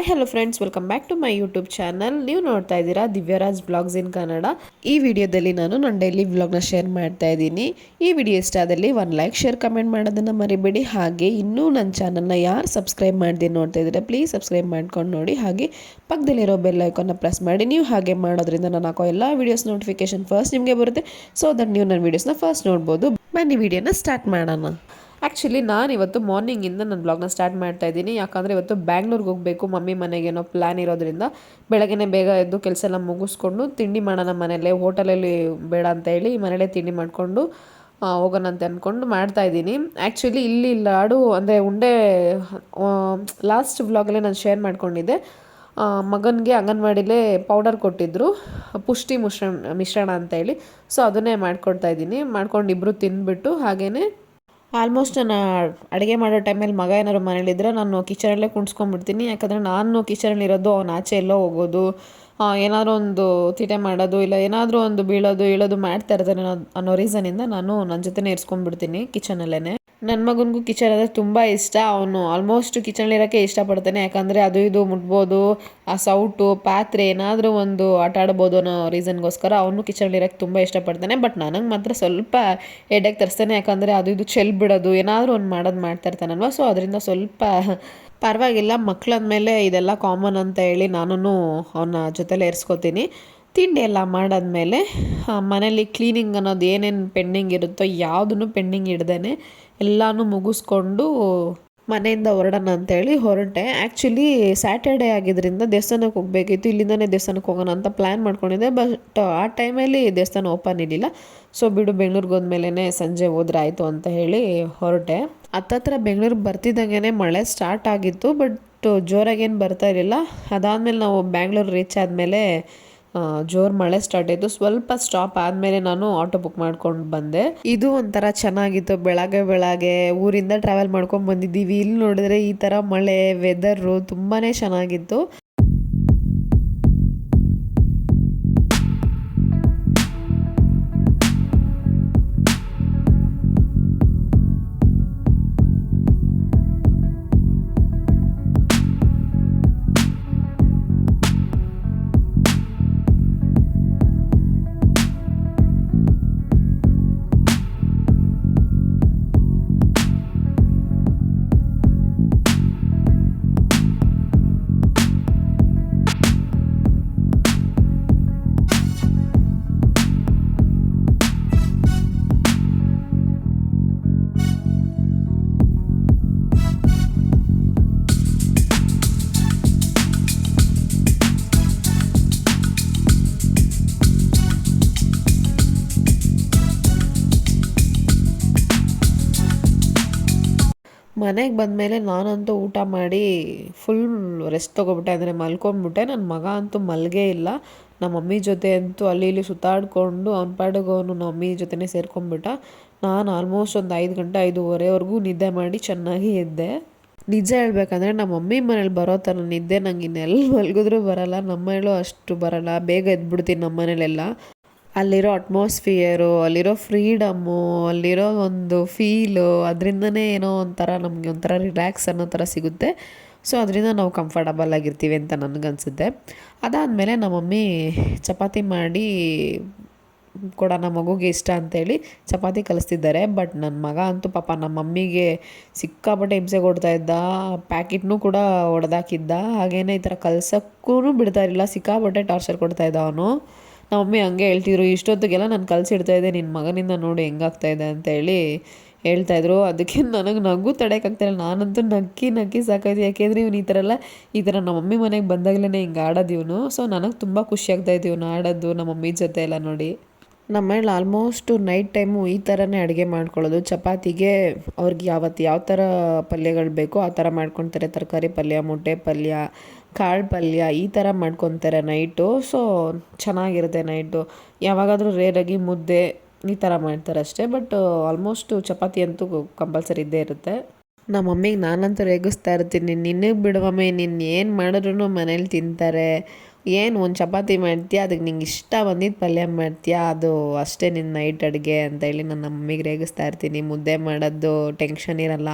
Hello friends, welcome back to my YouTube channel. ನೀವು ನೋಡ್ತಾ ಇದ್ದೀರಾ ದಿವ್ಯರಾಜ್ ಬ್ಲಾಗ್ಸ್ ಇನ್ ಕನ್ನಡ. ಈ ವಿಡಿಯೋದಲ್ಲಿ ನಾನು ನನ್ನ ಡೈಲಿ ವ್ಲಾಗ್ನ ಶೇರ್ ಮಾಡ್ತಾ ಇದ್ದೀನಿ. ಈ ವಿಡಿಯೋ ಇಷ್ಟ ಆದಲ್ಲಿ ಒಂದು ಲೈಕ್, ಶೇರ್, ಕಮೆಂಟ್ ಮಾಡೋದನ್ನು ಮರಿಬೇಡಿ. ಹಾಗೆ ಇನ್ನೂ ನನ್ನ ಚಾನಲ್ನ ಯಾರು ಸಬ್ಸ್ಕ್ರೈಬ್ ಮಾಡದೆ ನೋಡ್ತಾ ಇದ್ದೀರಾ ಪ್ಲೀಸ್ ಸಬ್ಸ್ಕ್ರೈಬ್ ಮಾಡ್ಕೊಂಡು ನೋಡಿ. ಹಾಗೆ ಪಕ್ಕದಲ್ಲಿರೋ ಬೆಲ್ ಐಕಾನ್ನ ಪ್ರೆಸ್ ಮಾಡಿ. ನೀವು ಹಾಗೆ ಮಾಡೋದ್ರಿಂದ ನಾನು ಹಾಕೋ ಎಲ್ಲ ವೀಡಿಯೋಸ್ ನೋಟಿಫಿಕೇಶನ್ ಫಸ್ಟ್ ನಿಮಗೆ ಬರುತ್ತೆ. ಸೊ ದಟ್ ನೀವು ನನ್ನ ವೀಡಿಯೋಸ್ನ ಫಸ್ಟ್ ನೋಡ್ಬೋದು. ಬನ್ನಿ ವಿಡಿಯೋನ ಸ್ಟಾರ್ಟ್ ಮಾಡೋಣ. ಆ್ಯಕ್ಚುಲಿ ನಾನು ಇವತ್ತು ಮಾರ್ನಿಂಗಿಂದ ನನ್ನ ಬ್ಲಾಗ್ನ ಸ್ಟಾರ್ಟ್ ಮಾಡ್ತಾ ಇದ್ದೀನಿ. ಯಾಕಂದರೆ ಇವತ್ತು ಬ್ಯಾಂಗ್ಳೂರ್ಗೆ ಹೋಗಬೇಕು. ಮಮ್ಮಿ ಮನೆಗೇನೋ ಪ್ಲ್ಯಾನ್ ಇರೋದ್ರಿಂದ ಬೆಳಗ್ಗೆ ಬೇಗ ಎದ್ದು ಕೆಲಸ ಎಲ್ಲ ಮುಗಿಸ್ಕೊಂಡು ತಿಂಡಿ ಮಾಡೋಣ ಮನೇಲೆ, ಹೋಟೆಲಲ್ಲಿ ಬೇಡ ಅಂತ ಹೇಳಿ ಮನೇಲೇ ತಿಂಡಿ ಮಾಡಿಕೊಂಡು ಹೋಗೋಣ ಅಂತ ಅಂದ್ಕೊಂಡು ಮಾಡ್ತಾಯಿದ್ದೀನಿ. ಆ್ಯಕ್ಚುಲಿ ಇಲ್ಲಿ ಲಾಡು ಅಂದರೆ ಉಂಡೆ ಲಾಸ್ಟ್ ವ್ಲಾಗಲ್ಲೇ ನಾನು ಶೇರ್ ಮಾಡ್ಕೊಂಡಿದ್ದೆ. ಮಗನಿಗೆ ಅಂಗನವಾಡಿಲೇ ಪೌಡರ್ ಕೊಟ್ಟಿದ್ದರು, ಪುಷ್ಟಿ ಮಿಶ್ರಣ ಅಂತ ಹೇಳಿ. ಸೊ ಅದನ್ನೇ ಮಾಡ್ಕೊಡ್ತಾ ಇದ್ದೀನಿ. ಮಾಡ್ಕೊಂಡು ಇಬ್ಬರು ತಿಂದ್ಬಿಟ್ಟು ಹಾಗೆಯೇ ಆಲ್ಮೋಸ್ಟ್ ನಾನು ಅಡುಗೆ ಮಾಡೋ ಟೈಮಲ್ಲಿ ಮಗ ಏನಾದ್ರು ಮನೇಲಿದ್ದರೆ ನಾನು ಕಿಚನಲ್ಲೇ ಕುಣಿಸ್ಕೊಂಡ್ಬಿಡ್ತೀನಿ. ಯಾಕಂದರೆ ನಾನು ಕಿಚನಲ್ಲಿ ಇರೋದು, ಅವ್ನು ಆಚೆ ಎಲ್ಲೋ ಹೋಗೋದು, ಏನಾದರೂ ಒಂದು ತೀಟೆ ಮಾಡೋದು, ಇಲ್ಲ ಏನಾದರೂ ಒಂದು ಬೀಳೋದು ಇಳೋದು ಮಾಡ್ತಾ ಇರ್ತಾನೆ ಅನ್ನೋ ರೀಸನಿಂದ ನಾನು ನನ್ನ ಜೊತೆನೇ ಇರಿಸ್ಕೊಂಡ್ಬಿಡ್ತೀನಿ ಕಿಚನಲ್ಲೇ. ನನ್ನ ಮಗನಿಗೂ ಕಿಚನ್ ಅಂದರೆ ತುಂಬ ಇಷ್ಟ. ಅವನು ಆಲ್ಮೋಸ್ಟ್ ಕಿಚನಲ್ಲಿರೋಕ್ಕೆ ಇಷ್ಟಪಡ್ತಾನೆ. ಯಾಕಂದರೆ ಅದು ಇದು ಮುಟ್ಬೋದು, ಆ ಸೌಟು ಪಾತ್ರೆ ಏನಾದರೂ ಒಂದು ಆಟ ಆಡ್ಬೋದು ಅನ್ನೋ ರೀಸನ್ಗೋಸ್ಕರ ಅವನು ಕಿಚನಲ್ಲಿರೋಕ್ಕೆ ತುಂಬ ಇಷ್ಟಪಡ್ತಾನೆ. ಬಟ್ ನನಗೆ ಮಾತ್ರ ಸ್ವಲ್ಪ ಹೆಡ್ಡೇಕ್ ತರಿಸ್ತಾನೆ. ಯಾಕಂದರೆ ಅದು ಇದು ಬಿಡೋದು ಏನಾದರೂ ಒಂದು ಮಾಡ್ತಾ ಇರ್ತಾನಲ್ವ. ಸೊ ಅದರಿಂದ ಸ್ವಲ್ಪ ಪರವಾಗಿಲ್ಲ. ಮಕ್ಕಳಂದಮೇಲೆ ಇದೆಲ್ಲ ಕಾಮನ್ ಅಂತ ಹೇಳಿ ನಾನು ಅವನ ಜೊತೆಲೇ ಇರಿಸ್ಕೋತೀನಿ. ತಿಂಡಿ ಎಲ್ಲ ಮಾಡಾದ್ಮೇಲೆ ಮನೇಲಿ ಕ್ಲೀನಿಂಗ್ ಅನ್ನೋದು ಏನೇನು ಪೆಂಡಿಂಗ್ ಇರುತ್ತೋ ಯಾವುದನ್ನು ಪೆಂಡಿಂಗ್ ಇಡ್ದೇ ಎಲ್ಲನೂ ಮುಗಿಸ್ಕೊಂಡು ಮನೆಯಿಂದ ಹೊರಡೋಣ ಅಂತೇಳಿ ಹೊರಟೆ. ಆ್ಯಕ್ಚುಲಿ ಸ್ಯಾಟರ್ಡೇ ಆಗಿದ್ದರಿಂದ ದೇವಸ್ಥಾನಕ್ಕೆ ಹೋಗಬೇಕಿತ್ತು. ಇಲ್ಲಿಂದನೇ ದೇವಸ್ಥಾನಕ್ಕೆ ಹೋಗೋಣ ಅಂತ ಪ್ಲ್ಯಾನ್ ಮಾಡ್ಕೊಂಡಿದ್ದೆ. ಬಟ್ ಆ ಟೈಮಲ್ಲಿ ದೇವಸ್ಥಾನ ಓಪನ್ ಇರಲಿಲ್ಲ. ಸೊ ಬಿಡು, ಬೆಂಗ್ಳೂರಿಗೆ ಹೋದ್ಮೇಲೆ ಸಂಜೆ ಹೋದ್ರೆ ಆಯಿತು ಅಂತ ಹೇಳಿ ಹೊರಟೆ. ಹತ್ತತ್ರ ಬೆಂಗ್ಳೂರಿಗೆ ಬರ್ತಿದ್ದಂಗೆ ಮಳೆ ಸ್ಟಾರ್ಟ್ ಆಗಿತ್ತು. ಬಟ್ ಜೋರಾಗೇನು ಬರ್ತಾ ಇರಲಿಲ್ಲ. ಅದಾದಮೇಲೆ ನಾವು ಬ್ಯಾಂಗ್ಳೂರು ರೀಚ್ ಆದಮೇಲೆ ಜೋರು ಮಳೆ ಸ್ಟಾರ್ಟ್ ಆಯಿತು. ಸ್ವಲ್ಪ ಸ್ಟಾಪ್ ಆದಮೇಲೆ ನಾನು ಆಟೋ ಬುಕ್ ಮಾಡ್ಕೊಂಡು ಬಂದೆ. ಇದು ಒಂಥರ ಚೆನ್ನಾಗಿತ್ತು. ಬೆಳಗ್ಗೆ ಊರಿಂದ ಟ್ರಾವೆಲ್ ಮಾಡ್ಕೊಂಡು ಬಂದಿದ್ದೀವಿ. ಇಲ್ಲಿ ನೋಡಿದ್ರೆ ಈ ಥರ ಮಳೆ ವೆದರು ತುಂಬಾ ಚೆನ್ನಾಗಿತ್ತು. ಮನೆಗೆ ಬಂದಮೇಲೆ ನಾನಂತೂ ಊಟ ಮಾಡಿ ಫುಲ್ ರೆಸ್ಟ್ ತೊಗೊಬಿಟ್ಟೆ, ಅಂದರೆ ಮಲ್ಕೊಂಡ್ಬಿಟ್ಟೆ. ನನ್ನ ಮಗ ಅಂತೂ ಮಲ್ಗೇ ಇಲ್ಲ. ನಮ್ಮ ಮಮ್ಮಿ ಜೊತೆ ಅಂತೂ ಅಲ್ಲಿ ಇಲ್ಲಿ ಸುತ್ತಾಡಿಕೊಂಡು ಅವ್ನ ಪಾಡಿಗೆ ಅವನು ನಮ್ಮ ಮಮ್ಮಿ ಜೊತೆನೇ ಸೇರ್ಕೊಂಡ್ಬಿಟ್ಟ. ನಾನು ಆಲ್ಮೋಸ್ಟ್ ಒಂದು 5 ಗಂಟೆ 5:30ವರೆಗೂ ನಿದ್ದೆ ಮಾಡಿ ಚೆನ್ನಾಗಿ ಎದ್ದೆ. ನಿಜ ಹೇಳ್ಬೇಕಂದ್ರೆ ನಮ್ಮ ಮಮ್ಮಿ ಮನೇಲಿ ಬರೋ ಥರ ನಿದ್ದೆ ನಂಗೆ ಇನ್ನೆಲ್ಲಿ ಮಲಗಿದ್ರೂ ಬರೋಲ್ಲ. ನಮ್ಮ ಮನೇಲೂ ಅಷ್ಟು ಬರೋಲ್ಲ. ಬೇಗ ಎದ್ಬಿಡ್ತೀನಿ ನಮ್ಮ ಮನೇಲೆಲ್ಲ. ಅಲ್ಲಿರೋ ಅಟ್ಮಾಸ್ಫಿಯರು, ಅಲ್ಲಿರೋ ಫ್ರೀಡಮ್ಮು, ಅಲ್ಲಿರೋ ಒಂದು ಫೀಲು, ಅದರಿಂದನೇ ಏನೋ ಒಂಥರ ನಮಗೆ ಒಂಥರ ರಿಲ್ಯಾಕ್ಸ್ ಅನ್ನೋ ಥರ ಸಿಗುತ್ತೆ. ಸೊ ಅದರಿಂದ ನಾವು ಕಂಫರ್ಟಬಲ್ ಆಗಿರ್ತೀವಿ ಅಂತ ನನಗನ್ಸುತ್ತೆ. ಅದಾದಮೇಲೆ ನಮ್ಮ ಮಮ್ಮಿ ಚಪಾತಿ ಮಾಡಿ ಕೊಡೋಣ ಮಗುಗೆ ಇಷ್ಟ ಅಂತೇಳಿ ಚಪಾತಿ ಕಲಿಸ್ತಿದ್ದಾರೆ. ಬಟ್ ನನ್ನ ಮಗ ಅಂತೂ ಪಾಪ ನಮ್ಮ ಮಮ್ಮಿಗೆ ಸಿಕ್ಕಾಪಟ್ಟೆ ಹಿಂಸೆ ಕೊಡ್ತಾ ಇದ್ದ. ಪ್ಯಾಕೆಟ್ನೂ ಕೂಡ ಹೊಡೆದಾಕಿದ್ದ. ಹಾಗೇನೇ ಈ ಥರ ಕಲ್ಸೋಕ್ಕೂ ಬಿಡ್ತಾ ಇರಲಿಲ್ಲ. ಸಿಕ್ಕಾಪಟ್ಟೆ ಟಾರ್ಚರ್ ಕೊಡ್ತಾ ಇದ್ದ ಅವನು. ನಮ್ಮ ಮಮ್ಮಿ ಹಂಗೆ ಹೇಳ್ತಿದ್ರು, ಇಷ್ಟೊತ್ತಿಗೆಲ್ಲ ನಾನು ಕಲಿಸಿಡ್ತಾಯಿದ್ದೆ, ನಿನ್ನ ಮಗನಿಂದ ನೋಡಿ ಹೆಂಗಾಗ್ತಾಯಿದೆ ಅಂತೇಳಿ ಹೇಳ್ತಾಯಿದ್ರು. ಅದಕ್ಕೆ ನನಗೆ ನಗು ತಡೆಯೋಕ್ಕಾಗ್ತಾಯಿಲ್ಲ. ನಾನಂತೂ ನಕ್ಕಿ ಸಾಕಾಯ್ತು. ಯಾಕೆಂದರೆ ಇವನು ಈ ಥರ ನಮ್ಮ ಮಮ್ಮಿ ಮನೆಗೆ ಬಂದಾಗಲೇ ಹಿಂಗೆ ಆಡೋದು ಇವನು. ಸೊ ನನಗೆ ತುಂಬ ಖುಷಿ ಆಗ್ತಾಯಿತ್ತು ಇವನು ಆಡೋದು ನಮ್ಮ ಮಮ್ಮಿ ಜೊತೆ ಎಲ್ಲ ನೋಡಿ. ನಮ್ಮ ಮನೇಲಿ ಆಲ್ಮೋಸ್ಟು ನೈಟ್ ಟೈಮು ಈ ಥರನೇ ಅಡುಗೆ ಮಾಡ್ಕೊಳ್ಳೋದು. ಚಪಾತಿಗೆ ಅವ್ರಿಗೆ ಯಾವತ್ತು ಯಾವ ಥರ ಪಲ್ಯಗಳು ಬೇಕೋ ಆ ಥರ ಮಾಡ್ಕೊತಾರೆ. ತರಕಾರಿ ಪಲ್ಯ, ಮೊಟ್ಟೆ ಪಲ್ಯ, ಕಾಳು ಪಲ್ಯ ಈ ಥರ ಮಾಡ್ಕೊತಾರೆ ನೈಟು. ಸೊ ಚೆನ್ನಾಗಿರುತ್ತೆ ನೈಟು. ಯಾವಾಗಾದರೂ ರೇರಾಗಿ ಮುದ್ದೆ ಈ ಥರ ಮಾಡ್ತಾರೆ ಅಷ್ಟೇ. ಬಟ್ ಆಲ್ಮೋಸ್ಟು ಚಪಾತಿ ಅಂತೂ ಕಂಪಲ್ಸರಿ ಇದ್ದೇ ಇರುತ್ತೆ. ನಮ್ಮ ಮಮ್ಮಿಗೆ ನಾನಂತೂ ರೇಗಿಸ್ತಾ ಇರ್ತೀನಿ, ನಿನಗೆ ಬಿಡು ಮಮ್ಮಿ, ನೀನು ಏನು ಮಾಡಿದ್ರು ಮನೇಲಿ ತಿಂತಾರೆ, ಏನು ಒಂದು ಚಪಾತಿ ಮಾಡ್ತೀಯಾ, ಅದಕ್ಕೆ ನಿಂಗೆ ಇಷ್ಟ ಬಂದಿದ್ದು ಪಲ್ಯ ಮಾಡ್ತೀಯಾ, ಅದು ಅಷ್ಟೇ ನಿನ್ನ ನೈಟ್ ಅಡುಗೆ ಅಂತೇಳಿ ನನ್ನ ಮಮ್ಮಿಗೆ ರೇಗಿಸ್ತಾ ಇರ್ತೀನಿ. ಮುದ್ದೆ ಮಾಡೋದು ಟೆನ್ಷನ್ ಇರಲ್ಲ,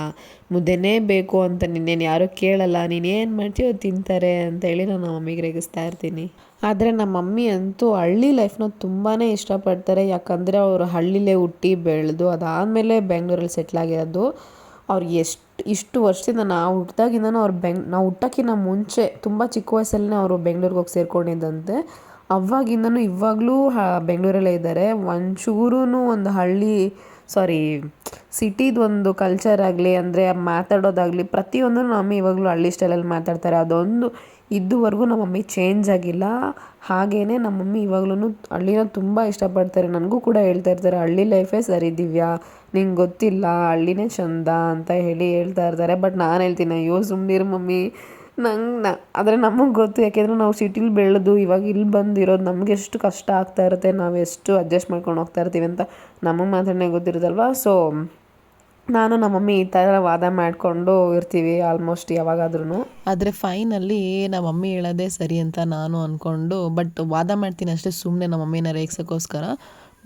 ಮುದ್ದೆನೇ ಬೇಕು ಅಂತ ನಿನ್ನೇನು ಯಾರೂ ಕೇಳಲ್ಲ, ನೀನೇನು ಮಾಡ್ತೀಯೋ ತಿಂತಾರೆ ಅಂತೇಳಿ ನಾನು ನಮ್ಮ ಮಮ್ಮಿಗೆ ರೇಗಿಸ್ತಾ ಇರ್ತೀನಿ. ಆದರೆ ನಮ್ಮ ಮಮ್ಮಿ ಅಂತೂ ಹಳ್ಳಿ ಲೈಫ್ನ ತುಂಬಾ ಇಷ್ಟಪಡ್ತಾರೆ. ಯಾಕಂದರೆ ಅವರು ಹಳ್ಳಿಲೇ ಹುಟ್ಟಿ ಬೆಳೆದು ಅದಾದಮೇಲೆ ಬೆಂಗಳೂರಲ್ಲಿ ಸೆಟ್ಲಾಗಿರೋದು. ಅವ್ರು ಇಷ್ಟು ವರ್ಷದಿಂದ ನಾವು ಹುಟ್ಟಿದಾಗಿಂದನೂ ಅವ್ರು ನಾವು ಹುಟ್ಟೋಕ್ಕಿಂತ ಮುಂಚೆ ತುಂಬ ಚಿಕ್ಕ ವಯಸ್ಸಲ್ಲೇ ಅವರು ಬೆಂಗ್ಳೂರಿಗೆ ಹೋಗಿ ಸೇರ್ಕೊಂಡಿದ್ದಂತೆ. ಅವಾಗಿಂದನೂ ಇವಾಗಲೂ ಬೆಂಗಳೂರಲ್ಲೇ ಇದ್ದಾರೆ. ಒಂಚೂರೂ ಒಂದು ಸಿಟಿದು ಒಂದು ಕಲ್ಚರ್ ಆಗಲಿ, ಅಂದರೆ ಮಾತಾಡೋದಾಗಲಿ, ಪ್ರತಿಯೊಂದೂ ನಮ್ಮ ಮಮ್ಮಿ ಇವಾಗಲೂ ಹಳ್ಳಿ ಸ್ಟೈಲಲ್ಲಿ ಮಾತಾಡ್ತಾರೆ. ಅದೊಂದು ಇದುವರೆಗೂ ನಮ್ಮ ಮಮ್ಮಿ ಚೇಂಜ್ ಆಗಿಲ್ಲ. ಹಾಗೆಯೇ ನಮ್ಮ ಮಮ್ಮಿ ಇವಾಗ್ಲೂ ಹಳ್ಳಿನ ತುಂಬ ಇಷ್ಟಪಡ್ತಾರೆ. ನನಗೂ ಕೂಡ ಹೇಳ್ತಾ ಇರ್ತಾರೆ, ಹಳ್ಳಿ ಲೈಫೇ ಸರಿ ದಿವ್ಯಾ, ನಿಂಗೆ ಗೊತ್ತಿಲ್ಲ, ಹಳ್ಳಿನೇ ಚಂದ ಅಂತ ಹೇಳ್ತಾ ಇರ್ತಾರೆ. ಬಟ್ ನಾನು ಹೇಳ್ತೀನಿ, ಅಯ್ಯೋ ಸುಮ್ಮನಿರು ಮಮ್ಮಿ, ಆದರೆ ನಮಗೆ ಗೊತ್ತು, ಯಾಕೆಂದರೆ ನಾವು ಸಿಟಿಲಿ ಬೆಳೆದು ಇವಾಗ ಇಲ್ಲಿ ಬಂದಿರೋದು, ನಮಗೆ ಎಷ್ಟು ಕಷ್ಟ ಆಗ್ತಾ ಇರುತ್ತೆ, ನಾವು ಎಷ್ಟು ಅಡ್ಜಸ್ಟ್ ಮಾಡ್ಕೊಂಡು ಹೋಗ್ತಾ ಇರ್ತೀವಿ ಅಂತ ನಮಗೆ ಮಾತ್ರನೇ ಗೊತ್ತಿರುತ್ತಲ್ವ. ಸೊ ನಾನು ನಮ್ಮ ಮಮ್ಮಿ ಈ ಥರ ವಾದ ಮಾಡಿಕೊಂಡು ಇರ್ತೀವಿ ಆಲ್ಮೋಸ್ಟ್ ಯಾವಾಗಾದ್ರೂ. ಆದರೆ ಫೈನಲ್ಲಿ ನಮ್ಮ ಮಮ್ಮಿ ಹೇಳೋದೇ ಸರಿ ಅಂತ ನಾನು ಅಂದ್ಕೊಂಡು, ಬಟ್ ವಾದ ಮಾಡ್ತೀನಿ ಅಷ್ಟೇ ಸುಮ್ಮನೆ ನಮ್ಮ ಮಮ್ಮಿನ ರೇಗ್ಸೋಕ್ಕೋಸ್ಕರ.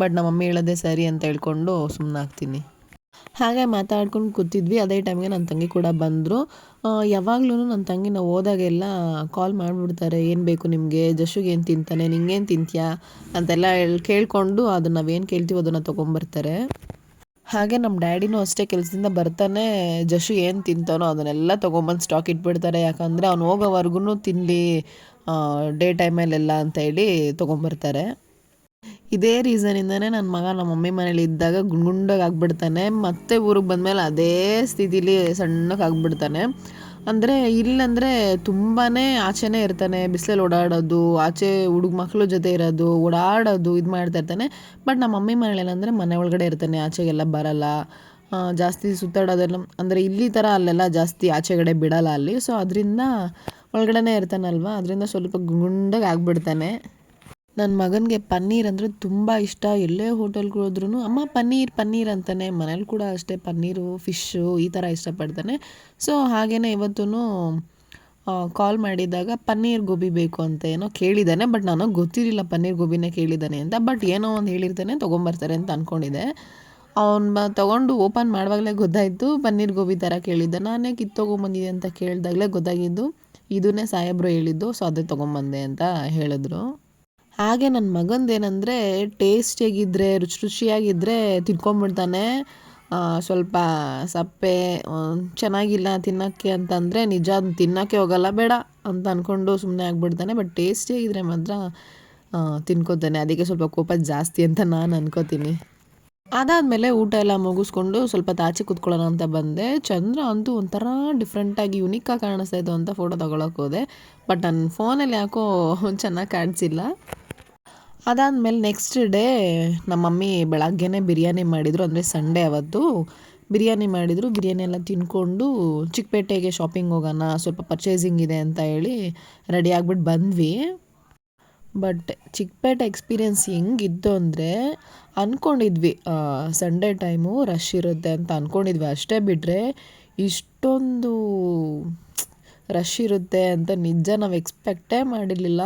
ಬಟ್ ನಮ್ಮ ಮಮ್ಮಿ ಹೇಳೋದೇ ಸರಿ ಅಂತ ಹೇಳ್ಕೊಂಡು ಸುಮ್ಮನಾಗ್ತೀನಿ. ಹಾಗೆ ಮಾತಾಡ್ಕೊಂಡು ಕೂತಿದ್ವಿ. ಅದೇ ಟೈಮ್ಗೆ ನನ್ನ ತಂಗಿ ಕೂಡ ಬಂದರು. ಯಾವಾಗ್ಲೂ ನನ್ನ ತಂಗಿ ನಾವು ಹೋದಾಗೆಲ್ಲ ಕಾಲ್ ಮಾಡಿಬಿಡ್ತಾರೆ, ಏನು ಬೇಕು ನಿಮಗೆ, ಜಶುಗೆ ಏನು ತಿಂತಾನೆ, ನಿಂಗೇನು ತಿಂತೀಯಾ ಅಂತೆಲ್ಲ ಕೇಳಿಕೊಂಡು ಅದನ್ನು ನಾವೇನು ಕೇಳ್ತೀವೋ ಅದನ್ನು ತೊಗೊಂಬರ್ತಾರೆ. ಹಾಗೆ ನಮ್ಮ ಡ್ಯಾಡಿನೂ ಅಷ್ಟೇ, ಕೆಲಸದಿಂದ ಬರ್ತಾನೆ ಜಶು ಏನು ತಿಂತಾನೋ ಅದನ್ನೆಲ್ಲ ತೊಗೊಂಬಂದು ಸ್ಟಾಕ್ ಇಟ್ಬಿಡ್ತಾರೆ. ಯಾಕಂದರೆ ಅವ್ನು ಹೋಗೋವರೆಗೂ ತಿನ್ನಲಿ ಡೇ ಟೈಮಲ್ಲೆಲ್ಲ ಅಂತೇಳಿ ತೊಗೊಂಬರ್ತಾರೆ. ಇದೇ ರೀಸನಿಂದನೇ ನನ್ನ ಮಗ ನಮ್ಮ ಮಮ್ಮಿ ಮನೇಲಿ ಇದ್ದಾಗ ಗುಂಡಾಗಿ ಆಗಿಬಿಡ್ತಾನೆ, ಮತ್ತೆ ಊರಿಗೆ ಬಂದಮೇಲೆ ಅದೇ ಸ್ಥಿತಿಲಿ ಸಣ್ಣಕ್ಕೆ ಆಗಿಬಿಡ್ತಾನೆ. ಅಂದರೆ ಇಲ್ಲಂದರೆ ತುಂಬಾ ಆಚೆನೇ ಇರ್ತಾನೆ, ಬಿಸಿಲಲ್ಲಿ ಓಡಾಡೋದು, ಆಚೆ ಹುಡುಗ ಮಕ್ಕಳು ಜೊತೆ ಇರೋದು, ಓಡಾಡೋದು, ಇದು ಮಾಡ್ತಾ ಇರ್ತಾನೆ. ಬಟ್ ನಮ್ಮ ಮಮ್ಮಿ ಮನೇಲಿ ಏನಂದರೆ ಮನೆ ಒಳಗಡೆ ಇರ್ತಾನೆ, ಆಚೆಗೆಲ್ಲ ಬರಲ್ಲ. ಜಾಸ್ತಿ ಸುತ್ತಾಡೋದೆಲ್ಲ ಅಂದರೆ ಇಲ್ಲಿ ಥರ ಅಲ್ಲೆಲ್ಲ ಜಾಸ್ತಿ ಆಚೆಗಡೆ ಬಿಡಲ್ಲ ಅಲ್ಲಿ. ಸೊ ಅದರಿಂದ ಒಳಗಡೆನೇ ಇರ್ತಾನಲ್ವ, ಅದರಿಂದ ಸ್ವಲ್ಪ ಗುಂಡಾಗಿ ಆಗಿಬಿಡ್ತಾನೆ. ನನ್ನ ಮಗನಿಗೆ ಪನ್ನೀರ್ ಅಂದರೆ ತುಂಬ ಇಷ್ಟ. ಎಲ್ಲೇ ಹೋಟೆಲ್ಗೆ ಹೋದ್ರೂ ಅಮ್ಮ ಪನ್ನೀರ್ ಅಂತಾನೆ. ಮನೇಲಿ ಕೂಡ ಅಷ್ಟೇ, ಪನ್ನೀರು, ಫಿಶ್ಶು ಈ ಥರ ಇಷ್ಟಪಡ್ತಾನೆ. ಸೊ ಹಾಗೆಯೇ ಇವತ್ತೂ ಕಾಲ್ ಮಾಡಿದಾಗ ಪನ್ನೀರ್ ಗೋಬಿ ಬೇಕು ಅಂತ ಏನೋ ಕೇಳಿದ್ದಾನೆ. ಬಟ್ ನನಗೆ ಗೊತ್ತಿರಲಿಲ್ಲ ಪನ್ನೀರ್ ಗೋಬಿನೇ ಕೇಳಿದ್ದಾನೆ ಅಂತ. ಬಟ್ ಏನೋ ಒಂದು ಹೇಳಿರ್ತಾನೆ, ತೊಗೊಂಬರ್ತಾರೆ ಅಂತ ಅಂದ್ಕೊಂಡಿದ್ದೆ. ಅವ್ನು ತೊಗೊಂಡು ಓಪನ್ ಮಾಡುವಾಗಲೇ ಗೊತ್ತಾಯಿತು ಪನ್ನೀರ್ ಗೋಬಿ ಥರ ಕೇಳಿದ್ದೆ. ನಾನೇ ತೊಗೊಂಬಂದಿದ್ದೆ ಅಂತ ಕೇಳಿದಾಗಲೇ ಗೊತ್ತಾಗಿದ್ದು ಇದನ್ನೇ ಸಾಹೇಬ್ರು ಹೇಳಿದ್ದು. ಸೊ ಅದೇ ತೊಗೊಂಬಂದೆ ಅಂತ ಹೇಳಿದ್ರು. ಹಾಗೆ ನನ್ನ ಮಗಂದೇನೆಂದರೆ ಟೇಸ್ಟಿಯಾಗಿದ್ದರೆ, ರುಚಿಯಾಗಿದ್ದರೆ ತಿನ್ಕೊಂಬಿಡ್ತಾನೆ. ಸ್ವಲ್ಪ ಸಪ್ಪೆ ಚೆನ್ನಾಗಿಲ್ಲ ತಿನ್ನೋಕ್ಕೆ ಅಂತಂದರೆ ನಿಜ ಅದನ್ನ ತಿನ್ನೋಕ್ಕೆ ಹೋಗಲ್ಲ, ಬೇಡ ಅಂತ ಅಂದ್ಕೊಂಡು ಸುಮ್ಮನೆ ಆಗಿಬಿಡ್ತಾನೆ. ಬಟ್ ಟೇಸ್ಟಿಯಾಗಿದ್ದರೆ ಮಾತ್ರ ತಿನ್ಕೋತಾನೆ. ಅದಕ್ಕೆ ಸ್ವಲ್ಪ ಕೋಪ ಜಾಸ್ತಿ ಅಂತ ನಾನು ಅನ್ಕೋತೀನಿ. ಅದಾದಮೇಲೆ ಊಟ ಎಲ್ಲ ಮುಗಿಸ್ಕೊಂಡು ಸ್ವಲ್ಪ ಆಚೆ ಕೂತ್ಕೊಳ್ಳೋಣ ಅಂತ ಬಂದೆ. ಚಂದ್ರ ಅಂತೂ ಒಂಥರ ಡಿಫ್ರೆಂಟಾಗಿ ಯುನೀಕಾಗಿ ಕಾಣಿಸ್ತಾ ಇತ್ತು ಅಂತ ಫೋಟೋ ತೊಗೊಳಕ್ಕೆ ಹೋದೆ. ಬಟ್ ನನ್ನ ಫೋನಲ್ಲಿ ಯಾಕೋ ಚೆನ್ನಾಗಿ ಕಾಣಿಸಿಲ್ಲ. ಅದಾದಮೇಲೆ ನೆಕ್ಸ್ಟ್ ಡೇ ನಮ್ಮ ಮಮ್ಮಿ ಬೆಳಗ್ಗೆನೇ ಬಿರಿಯಾನಿ ಮಾಡಿದರು. ಅಂದರೆ ಸಂಡೇ ಅವತ್ತು ಬಿರಿಯಾನಿ ಮಾಡಿದರು. ಬಿರಿಯಾನಿ ಎಲ್ಲ ತಿನ್ಕೊಂಡು ಚಿಕ್ಕಪೇಟೆಗೆ ಶಾಪಿಂಗ್ ಹೋಗೋಣ, ಸ್ವಲ್ಪ ಪರ್ಚೇಸಿಂಗ್ ಇದೆ ಅಂತ ಹೇಳಿ ರೆಡಿ ಆಗಿಬಿಟ್ಟು ಬಂದ್ವಿ. ಬಟ್ ಚಿಕ್ಕಪೇಟೆ ಎಕ್ಸ್ಪೀರಿಯೆನ್ಸ್ ಹೆಂಗಿತ್ತು ಅಂದರೆ, ಅಂದ್ಕೊಂಡಿದ್ವಿ ಸಂಡೇ ಟೈಮು ರಶ್ ಇರುತ್ತೆ ಅಂತ ಅಂದ್ಕೊಂಡಿದ್ವಿ. ಅಷ್ಟೇ ಬಿಟ್ಟರೆ ಇಷ್ಟೊಂದು ರಶ್ ಇರುತ್ತೆ ಅಂತ ನಿಜ ನಾವು ಎಕ್ಸ್ಪೆಕ್ಟೇ ಮಾಡಿರಲಿಲ್ಲ.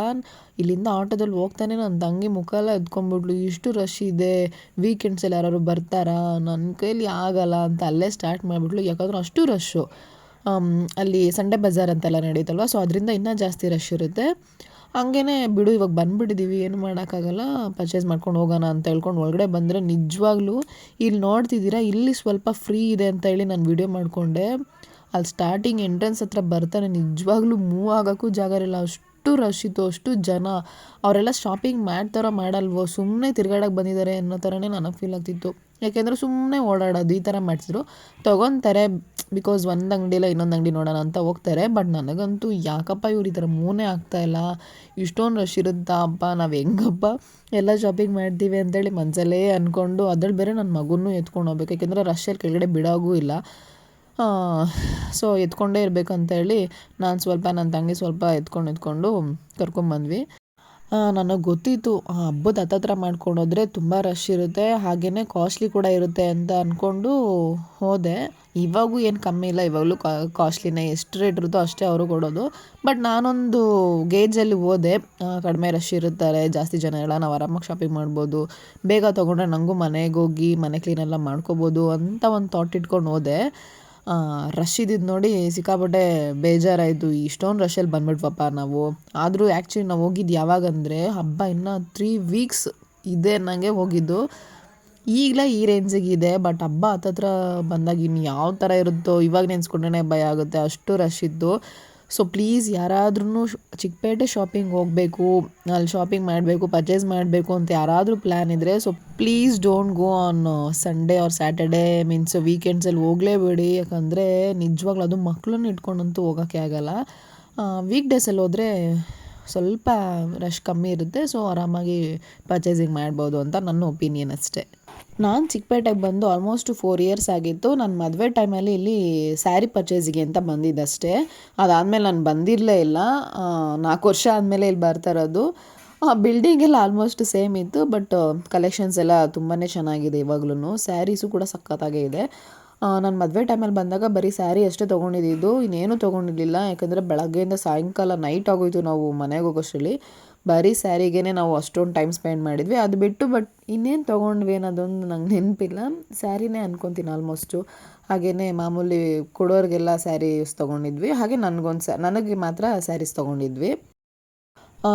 ಇಲ್ಲಿಂದ ಆಟೋದಲ್ಲಿ ಹೋಗ್ತಾನೆ ನನ್ನ ತಂಗಿ ಮುಖ ಎಲ್ಲ ಎದ್ಕೊಂಡ್ಬಿಡ್ಲು, ಇಷ್ಟು ರಶ್ ಇದೆ, ವೀಕೆಂಡ್ಸಲ್ಲಿ ಯಾರು ಬರ್ತಾರಾ, ನನ್ನ ಕೈಲಿ ಆಗಲ್ಲ ಅಂತ ಅಲ್ಲೇ ಸ್ಟಾರ್ಟ್ ಮಾಡಿಬಿಟ್ಲು. ಯಾಕಂದ್ರೆ ಅಷ್ಟು ರಶ್ಶು. ಅಲ್ಲಿ ಸಂಡೇ ಬಜಾರ್ ಅಂತೆಲ್ಲ ನಡೀತಲ್ವ, ಸೊ ಅದರಿಂದ ಇನ್ನೂ ಜಾಸ್ತಿ ರಶ್ ಇರುತ್ತೆ. ಹಂಗೇ ಬಿಡು ಇವಾಗ ಬಂದುಬಿಟ್ಟಿದ್ದೀವಿ, ಏನು ಮಾಡೋಕ್ಕಾಗಲ್ಲ, ಪರ್ಚೇಸ್ ಮಾಡ್ಕೊಂಡು ಹೋಗೋಣ ಅಂತ ಹೇಳ್ಕೊಂಡು ಒಳಗಡೆ ಬಂದರೆ ನಿಜವಾಗ್ಲೂ ಇಲ್ಲಿ ನೋಡ್ತಿದ್ದೀರಾ, ಇಲ್ಲಿ ಸ್ವಲ್ಪ ಫ್ರೀ ಇದೆ ಅಂತ ಹೇಳಿ ನಾನು ವಿಡಿಯೋ ಮಾಡಿಕೊಂಡೆ. ಅಲ್ಲಿ ಸ್ಟಾರ್ಟಿಂಗ್ ಎಂಟ್ರೆನ್ಸ್ ಹತ್ರ ಬರ್ತಾನೆ ನಿಜವಾಗ್ಲೂ ಮೂವ್ ಆಗೋಕ್ಕೂ ಜಾಗ ಇರಲ್ಲ, ಅಷ್ಟು ರಶ್ ಇತ್ತು, ಅಷ್ಟು ಜನ. ಅವರೆಲ್ಲ ಶಾಪಿಂಗ್ ಮಾಡ್ತಾರೋ ಮಾಡಲ್ವೋ, ಸುಮ್ಮನೆ ತಿರ್ಗಾಡಕ್ಕೆ ಬಂದಿದ್ದಾರೆ ಅನ್ನೋ ಥರನೇ ನನಗೆ ಫೀಲ್ ಆಗ್ತಿತ್ತು. ಯಾಕೆಂದರೆ ಸುಮ್ಮನೆ ಓಡಾಡೋದು ಈ ಥರ ಮಾಡ್ತಿದ್ರು. ತೊಗೊತಾರೆ ಬಿಕಾಸ್ ಒಂದು ಅಂಗಡಿಲ್ಲ ಇನ್ನೊಂದು ಅಂಗಡಿ ನೋಡೋಣ ಅಂತ ಹೋಗ್ತಾರೆ. ಬಟ್ ನನಗಂತೂ ಯಾಕಪ್ಪ ಇವ್ರು ಈ ಥರ ಮೂನೇ ಆಗ್ತಾಯಿಲ್ಲ, ಇಷ್ಟೊಂದು ರಶ್ ಇರುತ್ತಾ ಅಪ್ಪ, ನಾವು ಹೆಂಗಪ್ಪ ಎಲ್ಲ ಶಾಪಿಂಗ್ ಮಾಡ್ತೀವಿ ಅಂತೇಳಿ ಮನಸಲ್ಲೇ ಅಂದ್ಕೊಂಡು, ಅದ್ರಲ್ಲಿ ಬೇರೆ ನನ್ನ ಮಗುನೂ ಎತ್ಕೊಂಡು ಹೋಗ್ಬೇಕು, ಯಾಕೆಂದರೆ ರಶಲ್ಲಿ ಕೆಳಗಡೆ ಬಿಡೋಗೂ ಇಲ್ಲ. ಸೊ ಎತ್ಕೊಂಡೇ ಇರಬೇಕಂತೇಳಿ ನಾನು ಸ್ವಲ್ಪ, ನನ್ನ ತಂಗಿ ಸ್ವಲ್ಪ ಎತ್ಕೊಂಡು ಕರ್ಕೊಂಬಂದ್ವಿ. ನನಗೆ ಗೊತ್ತಿತ್ತು ಹಬ್ಬದ ಹತ್ತತ್ರ ಮಾಡ್ಕೊಂಡೋದ್ರೆ ತುಂಬ ರಶ್ ಇರುತ್ತೆ, ಹಾಗೆಯೇ ಕಾಸ್ಟ್ಲಿ ಕೂಡ ಇರುತ್ತೆ ಅಂತ ಅಂದ್ಕೊಂಡು ಹೋದೆ. ಇವಾಗೂ ಏನು ಕಮ್ಮಿ ಇಲ್ಲ, ಇವಾಗಲೂ ಕಾಸ್ಟ್ಲಿನೇ, ಎಷ್ಟು ರೇಟ್ ಇರುತ್ತೋ ಅಷ್ಟೇ ಅವರು ಕೊಡೋದು. ಬಟ್ ನಾನೊಂದು ಗೇಜಲ್ಲಿ ಹೋದೆ, ಕಡಿಮೆ ರಶ್ ಇರುತ್ತಾರೆ, ಜಾಸ್ತಿ ಜನ ಇಲ್ಲ, ನಾವು ಆರಾಮಾಗಿ ಶಾಪಿಂಗ್ ಮಾಡ್ಬೋದು, ಬೇಗ ತೊಗೊಂಡ್ರೆ ನನಗೂ ಮನೆಗೆ ಹೋಗಿ ಮನೆ ಕ್ಲೀನೆಲ್ಲ ಮಾಡ್ಕೋಬೋದು ಅಂತ ಒಂದು ಥಾಟ್ ಇಟ್ಕೊಂಡು ಹೋದೆ. ರಶ್ ಇದ್ದಿದ್ದು ನೋಡಿ ಸಿಕ್ಕಾಪಟ್ಟೆ ಬೇಜಾರಾಯಿತು, ಇಷ್ಟೊಂದು ರಶಲ್ಲಿ ಬಂದ್ಬಿಟ್ವಪ್ಪ ನಾವು. ಆದರೂ ಆ್ಯಕ್ಚುಲಿ ನಾವು ಹೋಗಿದ್ದು ಯಾವಾಗಂದರೆ ಹಬ್ಬ ಇನ್ನೂ 3 ವೀಕ್ಸ್ ಇದೆ ನನಗೆ ಹೋಗಿದ್ದು. ಈಗಲೇ ಈ ರೇಂಜಿಗಿದೆ, ಬಟ್ ಹಬ್ಬ ಹತ್ತತ್ರ ಬಂದಾಗ ಇನ್ನು ಯಾವ ಥರ ಇರುತ್ತೋ ಇವಾಗ ನೆನೆಸ್ಕೊಂಡ್ರೆ ಭಯ ಆಗುತ್ತೆ, ಅಷ್ಟು ರಶ್ ಇತ್ತು. ಸೊ ಪ್ಲೀಸ್ ಯಾರಾದ್ರೂ ಚಿಕ್ಕಪೇಟೆ ಶಾಪಿಂಗ್ ಹೋಗಬೇಕು, ಅಲ್ಲಿ ಶಾಪಿಂಗ್ ಮಾಡಬೇಕು, ಪರ್ಚೇಸ್ ಮಾಡಬೇಕು ಅಂತ ಯಾರಾದರೂ ಪ್ಲ್ಯಾನ್ ಇದ್ದರೆ, so please don't go on Sunday or Saturday, means ವೀಕೆಂಡ್ಸಲ್ಲಿ ಹೋಗಲೇಬೇಡಿ. ಯಾಕಂದರೆ ನಿಜವಾಗ್ಲೂ ಅದು ಮಕ್ಕಳನ್ನ ಇಟ್ಕೊಂಡಂತೂ ಹೋಗೋಕ್ಕೆ ಆಗಲ್ಲ. ವೀಕ್ ಡೇಸಲ್ಲಿ ಹೋದರೆ ಸ್ವಲ್ಪ ರಶ್ ಕಮ್ಮಿ ಇರುತ್ತೆ, ಸೊ ಆರಾಮಾಗಿ ಪರ್ಚೇಸಿಂಗ್ ಮಾಡ್ಬೋದು ಅಂತ ನನ್ನ ಒಪಿನಿಯನ್ ಅಷ್ಟೇ. ನಾನು ಚಿಕ್ಕಪೇಟೆಗೆ ಬಂದು ಆಲ್ಮೋಸ್ಟ್ 4 ಇಯರ್ಸ್ ಆಗಿತ್ತು. ನನ್ನ ಮದುವೆ ಟೈಮಲ್ಲಿ ಇಲ್ಲಿ ಸ್ಯಾರಿ ಪರ್ಚೇಸಿಗೆ ಅಂತ ಬಂದಿದ್ದಷ್ಟೇ. ಅದಾದಮೇಲೆ ನಾನು ಬಂದಿರಲೇ ಇಲ್ಲ. 4 ವರ್ಷ ಆದಮೇಲೆ ಇಲ್ಲಿ ಬರ್ತಾ ಇರೋದು. ಬಿಲ್ಡಿಂಗ್ ಎಲ್ಲ ಆಲ್ಮೋಸ್ಟ್ ಸೇಮ್ ಇತ್ತು, ಬಟ್ ಕಲೆಕ್ಷನ್ಸ್ ಎಲ್ಲ ತುಂಬಾ ಚೆನ್ನಾಗಿದೆ. ಇವಾಗ್ಲೂ ಸ್ಯಾರೀಸು ಕೂಡ ಸಖತ್ತಾಗೇ ಇದೆ. ನಾನು ಮದುವೆ ಟೈಮಲ್ಲಿ ಬಂದಾಗ ಬರೀ ಸ್ಯಾರಿ ಅಷ್ಟೇ ತೊಗೊಂಡಿದ್ದು, ಇನ್ನೇನು ತೊಗೊಂಡಿರಲಿಲ್ಲ. ಯಾಕಂದರೆ ಬೆಳಗ್ಗೆಯಿಂದ ಸಾಯಂಕಾಲ ನೈಟ್ ಆಗೋಯಿತು ನಾವು ಮನೆಗೆ ಹೋಗೋಷ್ಟರಲ್ಲಿ. ಬರೀ ಸ್ಯಾರಿಗೇ ನಾವು ಅಷ್ಟೊಂದು ಟೈಮ್ ಸ್ಪೆಂಡ್ ಮಾಡಿದ್ವಿ. ಅದು ಬಿಟ್ಟು ಬಟ್ ಇನ್ನೇನು ತೊಗೊಂಡ್ವಿ ಅನ್ನೋದೊಂದು ನಂಗೆ ನೆನಪಿಲ್ಲ. ಸ್ಯಾರಿನೇ ಅನ್ಕೊತೀನಿ ಆಲ್ಮೋಸ್ಟು. ಹಾಗೆಯೇ ಮಾಮೂಲಿ ಕೊಡೋರಿಗೆಲ್ಲ ಸ್ಯಾರೀಸ್ ತೊಗೊಂಡಿದ್ವಿ, ಹಾಗೆ ನನಗೆ ಮಾತ್ರ ಸ್ಯಾರೀಸ್ ತೊಗೊಂಡಿದ್ವಿ.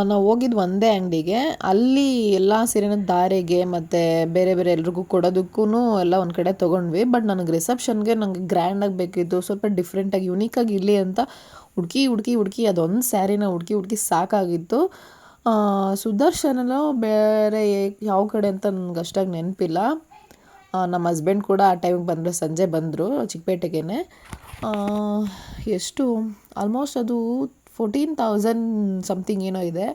ನಾವು ಹೋಗಿದ್ದು ಒಂದೇ ಅಂಗಡಿಗೆ, ಅಲ್ಲಿ ಎಲ್ಲ ಸೀರೆನ ಧಾರೆಗೆ ಮತ್ತು ಬೇರೆ ಬೇರೆ ಎಲ್ರಿಗೂ ಕೊಡೋದಕ್ಕೂ ಎಲ್ಲ ಒಂದು ಕಡೆ ತೊಗೊಂಡ್ವಿ. ಬಟ್ ನನಗೆ ರಿಸೆಪ್ಷನ್ಗೆ ನನಗೆ ಗ್ರ್ಯಾಂಡಾಗಿ ಬೇಕಿತ್ತು, ಸ್ವಲ್ಪ ಡಿಫ್ರೆಂಟಾಗಿ ಯುನೀಕಾಗಿ ಇರಲಿ ಅಂತ ಹುಡುಕಿ ಅದೊಂದು ಸ್ಯಾರಿನ ಹುಡುಕಿ ಸಾಕಾಗಿತ್ತು. ಸುದರ್ಶನಲ್ಲೋ ಬೇರೆ ಯಾವ ಕಡೆ ಅಂತ ನನಗೆ ಅಷ್ಟಾಗಿ ನೆನಪಿಲ್ಲ. ನಮ್ಮ ಹಸ್ಬೆಂಡ್ ಕೂಡ ಆ ಟೈಮಿಗೆ ಬಂದರು, ಸಂಜೆ ಬಂದರು ಚಿಕ್ಕಪೇಟೆಗೆ. ಎಷ್ಟು ಆಲ್ಮೋಸ್ಟ್ ಅದು 14,000 ಸಮಥಿಂಗ್ ಏನೋ ಇದೆ.